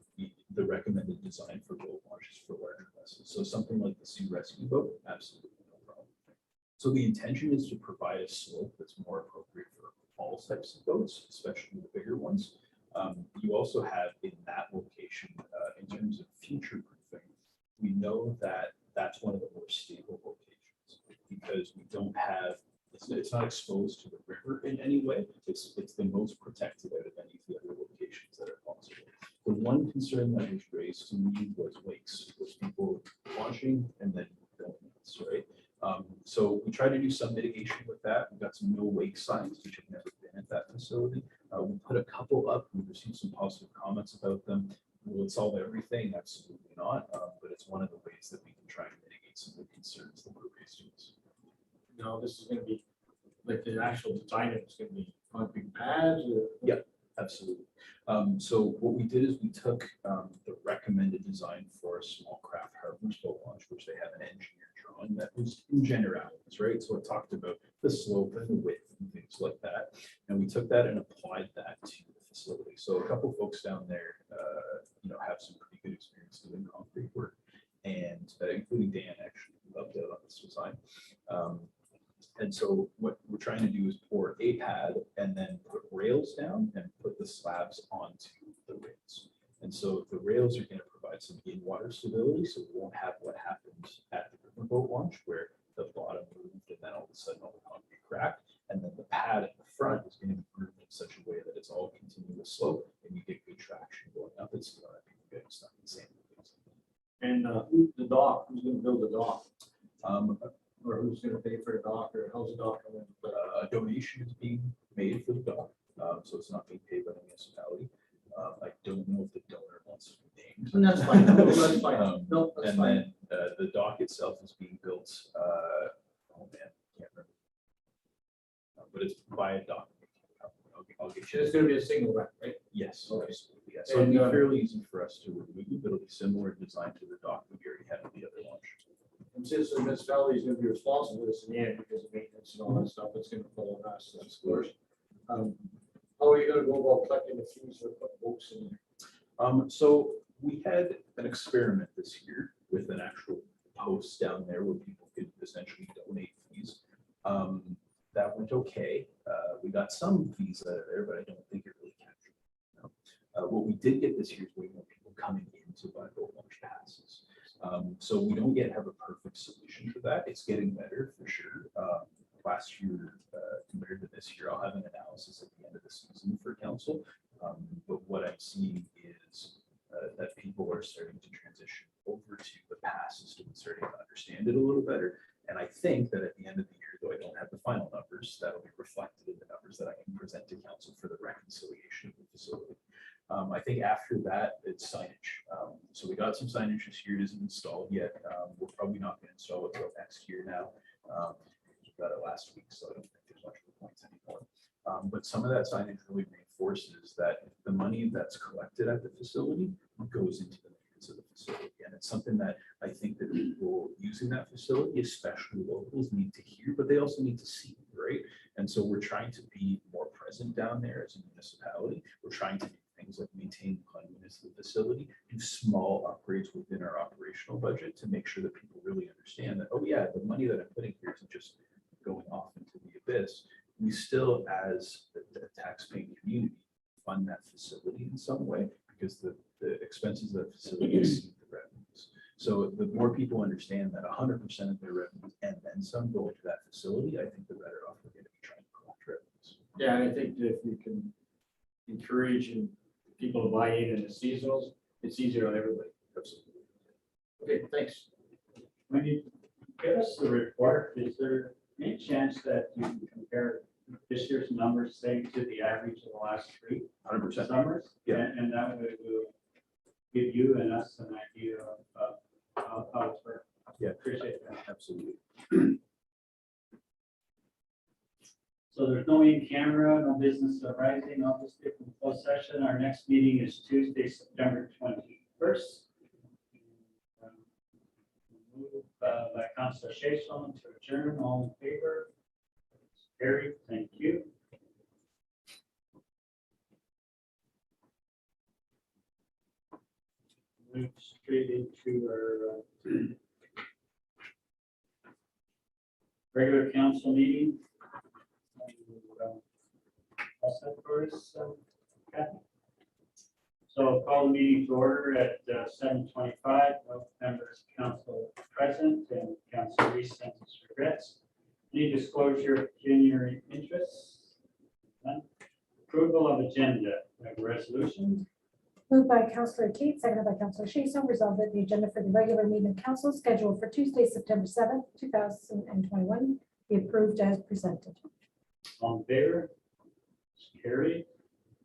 the recommended design for boat launches for larger vessels. So something like the sea rescue boat, absolutely no problem. So the intention is to provide a slope that's more appropriate for all types of boats, especially the bigger ones. You also have in that location, in terms of future proofing, we know that that's one of the more stable locations because we don't have, it's not exposed to the river in any way. It's the most protected out of any of the other locations that are possible. The one concern that was raised to me was wakes, was people launching and then going nuts, right? So we tried to do some mitigation with that. We got some no wake signs, which have never been at that facility. We put a couple up. We received some positive comments about them. Will it solve everything? Absolutely not. But it's one of the ways that we can try and mitigate some of the concerns that were raised to us.
No, this is gonna be, like, the actual design, it's gonna be on big pads or?
Yep, absolutely. So what we did is we took the recommended design for a small craft harbors boat launch, which they have an engineer drawing that was in generalities, right? So it talked about the slope and the width and things like that. And we took that and applied that to the facility. So a couple folks down there, have some pretty good experience doing concrete work, and including Dan actually, who helped out on this design. And so what we're trying to do is pour a pad and then put rails down and put the slabs onto the rails. And so the rails are going to provide some in-water stability, so we won't have what happened at the riverboat launch where the bottom moved and then all of a sudden all the concrete cracked. And then the pad at the front is going to be grooved in such a way that it's all continuous slope and you get good traction going up. It's people getting stuck in the sand.
And who's the dock? Who's gonna build the dock? Or who's gonna pay for the dock, or how's the dock going?
A donation is being made for the dock, so it's not being paid by the municipality. I don't know if the donor wants to be named.
And that's fine. No, that's fine. No, that's
And
fine.
then the dock itself is being built, oh man, can't remember. But it's by a dock. I'll get you.
It's gonna be a single rack, right?
Yes,
Okay.
absolutely. Yeah. So it'll be
And,
fairly easy for us to remove. It'll be similar design to the dock that we already had with the other launch.
And since the municipality is gonna be responsible for this in the end because of maintenance and all that stuff, it's gonna fall on us, of course. How are you gonna go about collecting the fees for putting boats in there?
So we had an experiment this year with an actual post down there where people could essentially donate fees. That went okay. We got some fees out of there, but I don't think it really captured. What we did get this year is way more people coming in to buy boat launch passes. So we don't yet have a perfect solution for that. It's getting better for sure. Last year compared to this year, I'll have an analysis at the end of the season for council. But what I'm seeing is that people are starting to transition over to the pass system and starting to understand it a little better. And I think that at the end of the year, though I don't have the final numbers, that'll be reflected in the numbers that I can present to council for the reconciliation of the facility. I think after that, it's signage. So we got some signage this year. It isn't installed yet. We're probably not going to install it until next year now. We got it last week, so I don't think there's much of a point anymore. But some of that signage really reinforces that the money that's collected at the facility goes into the maintenance of the facility. And it's something that I think that people using that facility, especially locals, need to hear, but they also need to see, right? And so we're trying to be more present down there as a municipality. We're trying to do things like maintain cleanliness of the facility, do small upgrades within our operational budget to make sure that people really understand that, oh yeah, the money that I'm putting here isn't just going off into the abyss. We still, as a taxpaying community, fund that facility in some way because the expenses of the facility exceed the revenues. So the more people understand that 100% of their revenues and then some go into that facility, I think the better off we're going to be trying to collect revenues.
Yeah, and I think that if we can encourage people to buy in the seasonals, it's easier on everybody.
Absolutely.
Okay, thanks.
When you give us the report, is there any chance that you can compare this year's numbers, say, to the average of the last 3
100%.
summers?
Yeah.
And that would give you and us an idea of how it's working.
Yeah.
Appreciate that.
Absolutely.
So there's no in-camera, no business arising, I'll just take from closed session. Our next meeting is Tuesday, September 21st. Moved by Councilor Shea-Solomon to adjourn, all in favor? Carried, thank you. Move straight into our regular council meeting. All set for us, Kathy? So I'll call the meeting to order at 7:25. No members of council present and council recess regrets. Any disclosure of pecuniary interests? None. Approval of agenda. We have a resolution.
Moved by Councillor Tate, seconded by Councillor Shea-Stone, resolved that the agenda for the regular meeting of council scheduled for Tuesday, September 7th, 2021 be approved as presented.
All in favor? Carried.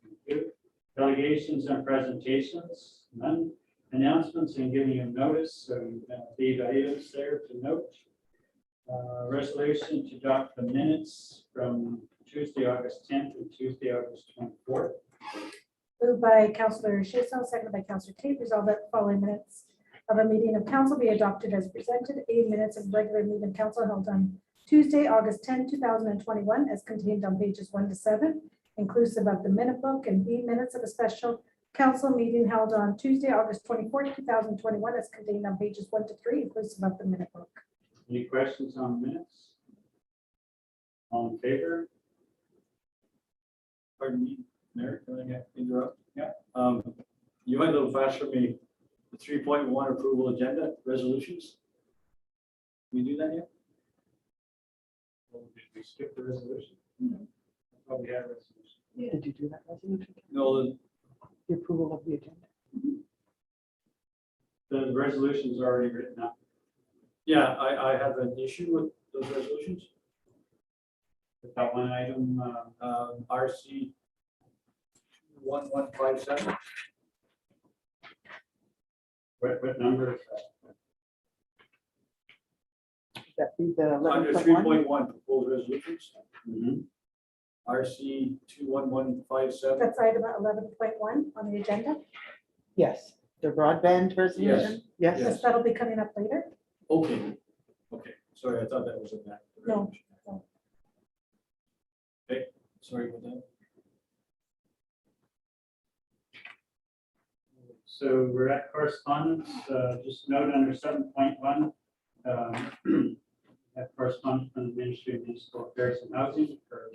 Thank you. Delegations and presentations, none. Announcements and giving of notice, so you have the items there to note. Resolution to adopt the minutes from Tuesday, August 10th and Tuesday, August 24th.
Moved by Councillor Shea-Stone, seconded by Councillor Tate, resolved that the following minutes of a meeting of council be adopted as presented. 8 minutes of regular meeting of council held on Tuesday, August 10, 2021, as contained on pages 1 to 7, inclusive of the minute book, and B minutes of a special council meeting held on Tuesday, August 24, 2021, as contained on pages 1 to 3, inclusive of the minute book.
Any questions on minutes? All in favor?
Pardon me, Mayor, can I interrupt?
Yeah.
You went a little fast for me. The 3.1 approval agenda resolutions. We do that yet?
Did we skip the resolution? No. I thought we had a resolution.
Did you do that resolution?
No,
The approval of the agenda?
The resolution is already written up.
yeah, I have an issue with those resolutions.
With that one item,
RC 1157.
what number is that?
That be the
Under
11.1?
3.1 proposed resolutions,
Mhm.
RC 21157.
That's item 11.1 on the agenda.
Yes, the broadband resolution? Yes.
Yes, that'll be coming up later.
Okay, okay, sorry, I thought that was in that.
No, no.
Okay, sorry about that.
So we're at correspondence, just note under 7.1, at correspondence from the Ministry of Municipal Affairs and Housing for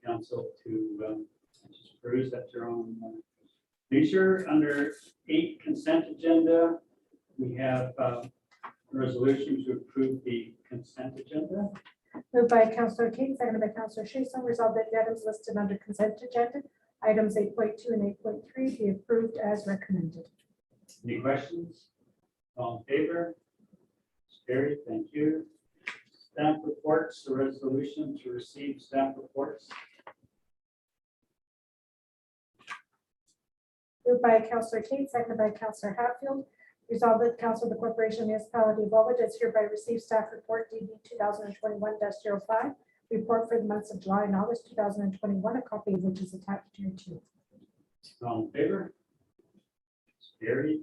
council to just peruse at your own leisure. Under 8 consent agenda, we have a resolution to approve the consent agenda.
Moved by Councillor Tate, seconded by Councillor Shea-Stone, resolved that the items listed under consent agenda, items 8.2 and 8.3 be approved as recommended.
Any questions? All in favor? Carried, thank you. Staff reports, the resolution to receive staff reports.
Moved by Councillor Tate, seconded by Councillor Hatfield, resolved that the Council of the Corporation Municipality of Wawa does hereby receive staff report DB 2021-05, report for the months of July and August 2021, a copy of which is attached here too.
All in favor? Carried.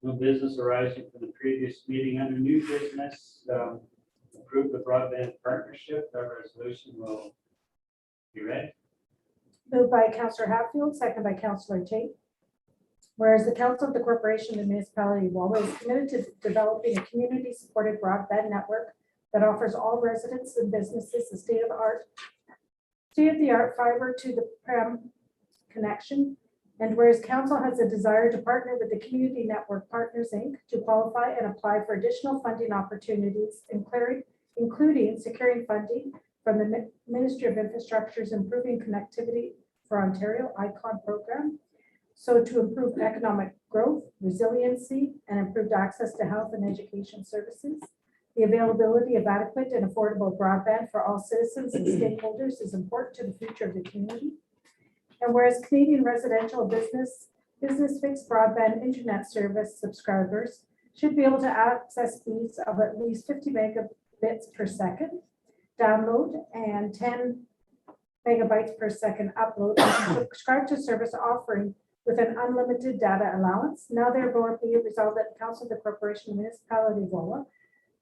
No business arising from the previous meeting. Under new business, approve the broadband partnership. That resolution will be read.
Moved by Councillor Hatfield, seconded by Councillor Tate. Whereas the Council of the Corporation and Municipality of Wawa is committed to developing a community-supported broadband network that offers all residents and businesses the state-of-the-art fiber to the prem connection And whereas council has a desire to partner with the Community Network Partners, Inc. to qualify and apply for additional funding opportunities, including securing funding from the Ministry of Infrastructure's Improving Connectivity for Ontario ICON program. So to improve economic growth, resiliency, and improved access to health and education services. The availability of adequate and affordable broadband for all citizens and stakeholders is important to the future of the community. And whereas Canadian residential business fixed broadband internet service subscribers should be able to access speeds of at least 50 megabits per second download and 10 megabytes per second upload, and subscribe to service offering with an unlimited data allowance. Now therefore be it resolved that the Council of the Corporation Municipality of Wawa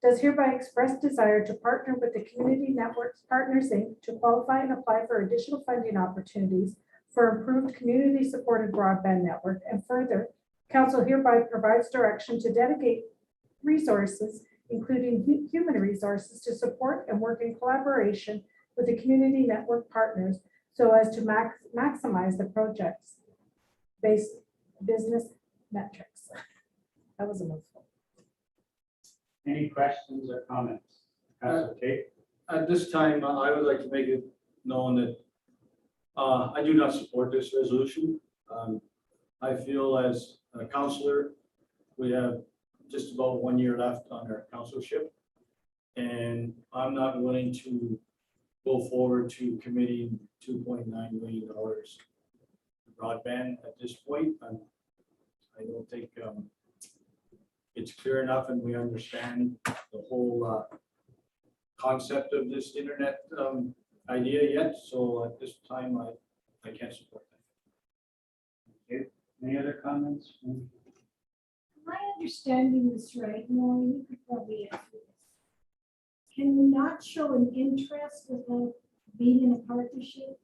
does hereby express desire to partner with the Community Networks Partners, Inc. to qualify and apply for additional funding opportunities for improved community-supported broadband network. And further, Council hereby provides direction to dedicate resources, including human resources, to support and work in collaboration with the Community Network Partners so as to maximize the project's based business metrics. That was a mouthful.
Any questions or comments? Councilor Tate?
At this time, I would like to make it known that I do not support this resolution. I feel as a councillor, we have just about 1 year left on our councilship. And I'm not willing to go forward to committing $2.9 million broadband at this point. I don't think it's clear enough and we understand the whole concept of this internet idea yet. So at this time, I can't support that.
Okay. Any other comments?
Am I understanding this right, Maureen? You could probably answer this. Can we not show an interest without being in a partnership?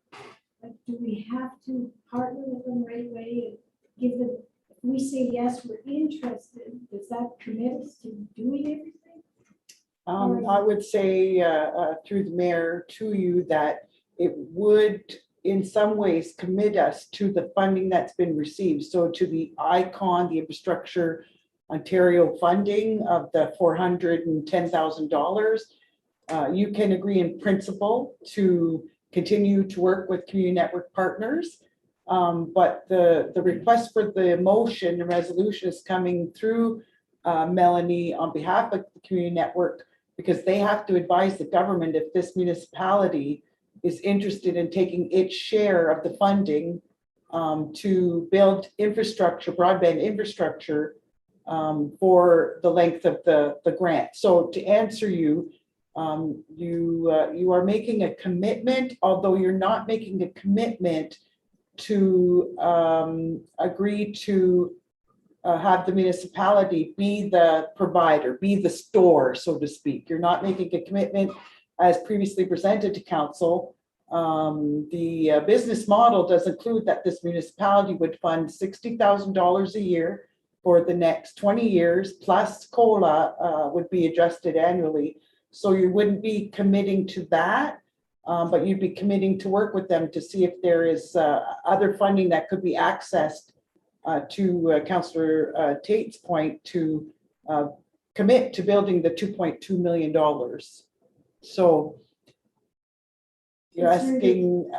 Like, do we have to partner with them right away and give them, if we say, yes, we're interested, does that commit us to doing everything?
I would say through the mayor to you that it would in some ways commit us to the funding that's been received. So to the ICON, the Infrastructure Ontario funding of the $410,000, you can agree in principle to continue to work with community network partners. But the request for the motion, the resolution is coming through Melanie on behalf of the community network, because they have to advise the government if this municipality is interested in taking its share of the funding to build infrastructure, broadband infrastructure for the length of the grant. So to answer you, you are making a commitment, although you're not making a commitment to agree to have the municipality be the provider, be the store, so to speak. You're not making a commitment as previously presented to council. The business model does include that this municipality would fund $60,000 a year for the next 20 years, plus COLA would be adjusted annually. So you wouldn't be committing to that, but you'd be committing to work with them to see if there is other funding that could be accessed to Councillor Tate's point to commit to building the $2.2 million. So you're asking,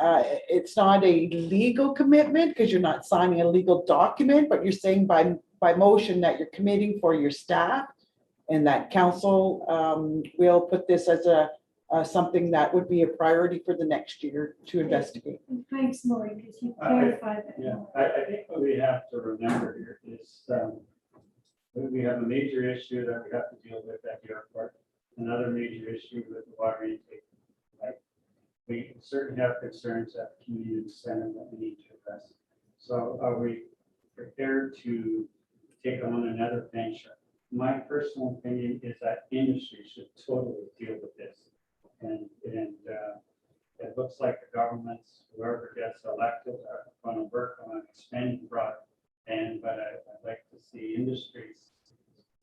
it's not a legal commitment because you're not signing a legal document, but you're saying by motion that you're committing for your staff and that council will put this as something that would be a priority for the next year to investigate.
Thanks, Maureen, because you clarified that.
Yeah, I think what we have to remember here is we have a major issue that we have to deal with at the airport, another major issue with the water intake. Right? We certainly have concerns at the community center that we need to address. So are we prepared to take on another venture? My personal opinion is that industry should totally deal with this. And it looks like the governments, whoever gets elected, are going to work on expanding broadband, but I'd like to see industries,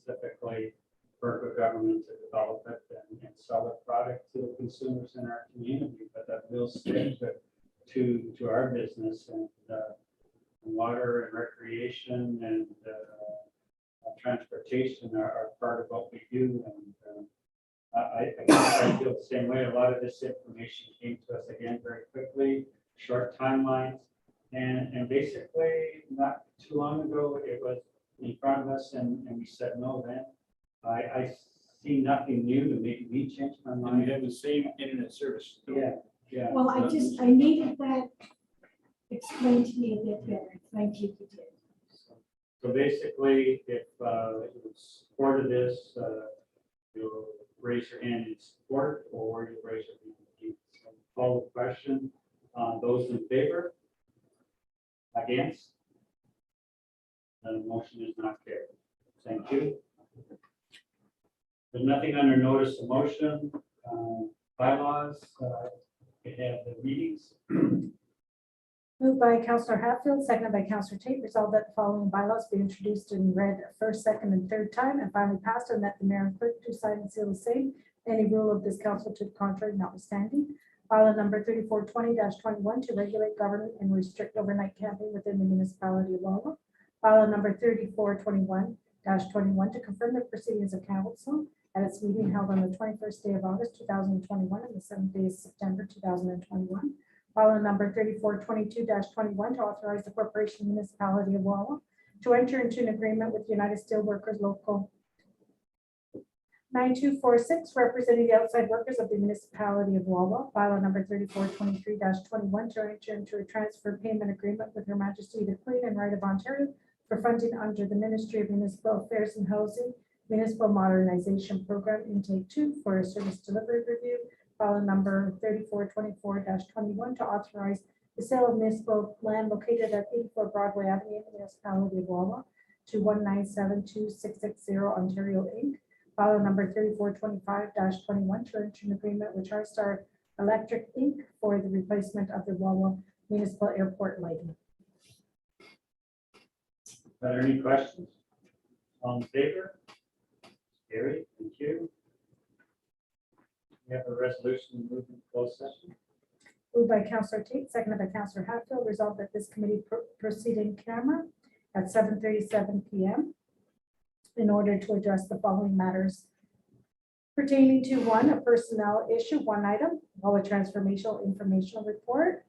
specifically work with government to develop it and sell the product to the consumers in our community, but that will stick to our business and water and recreation and transportation are part of what we do. And I guess I feel the same way. A lot of this information came to us again very quickly, short timelines. And basically, not too long ago, it was in front of us and we said no then. I see nothing new to make me change my
And we
mind.
have the same internet service.
Yeah, yeah.
Well, I needed that explained to me a bit better. Thank you, you did.
So basically, if you support of this, you'll raise your hand in support or you raise your hand against. So call the question. Those in favor? Against? The motion is not carried. Thank you. There's nothing under notice of motion, bylaws, we have the readings.
Moved by Councillor Hatfield, seconded by Councillor Tate, resolved that the following bylaws be introduced and read a first, second, and third time, and finally passed, and that the mayor and clerk do sign and seal the same. Any rule of this council to the contrary notwithstanding. Bylaw number 3420-21 to regulate, govern, and restrict overnight camping within the municipality of Wawa. Bylaw number 3421-21 to confirm the proceedings of council at its meeting held on the 21st day of August 2021 and the 7th day of September 2021. Bylaw number 3422-21 to authorize the corporation municipality of Wawa to enter into an agreement with United Steelworkers Local 9246, representing the outside workers of the municipality of Wawa. Bylaw number 3423-21 to enter into a transfer payment agreement with Her Majesty the Queen and Right of Ontario for funding under the Ministry of Municipal Affairs and Housing Municipal Modernization Program Intake 2 for a service delivery review. Bylaw number 3424-21 to authorize the sale of municipal land located at 84 Broadway Avenue in the municipality of Wawa to 1972660 Ontario Inc. Bylaw number 3425-21 to enter an agreement with Charstar Electric Inc. for the replacement of the Wawa Municipal Airport lighting.
Are there any questions? All in favor? Carried, thank you. We have a resolution to move into closed session.
Moved by Councillor Tate, seconded by Councillor Hatfield, resolved that this committee proceed in camera at 7:37 p.m. in order to address the following matters pertaining to: one, a personnel issue, one item, Wawa transformational information report,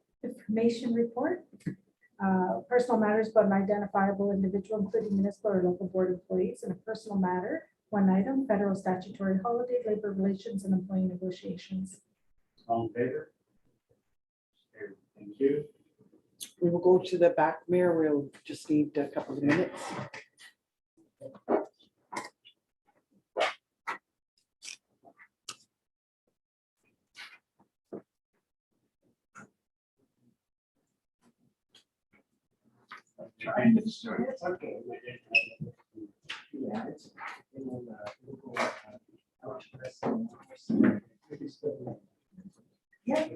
personal matters about an identifiable individual, including municipal or local board employees, and a personal matter, one item, federal statutory holiday, labor relations, and employee negotiations.
All in favor? Carried, thank you.
We will go to the back, Mayor. We'll just need a couple of minutes.
Trying to start.
Okay.
Yeah, it's. Yeah.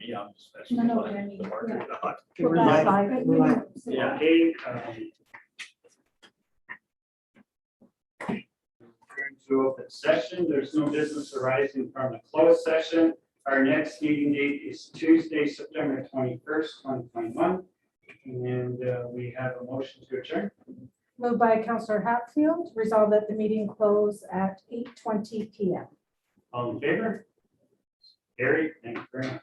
me, I'm just.
No, no,
messing
I
with
mean,
the marker
yeah.
dot.
Go back five.
Yeah. Okay. Turn to open session. There's no business arising from a closed session. Our next meeting date is Tuesday, September 21st, 2021. And we have a motion to adjourn.
Moved by Counselor Hatfield, resolved that the meeting close at 8:20 PM.
All in favor? Gary, thank you very much.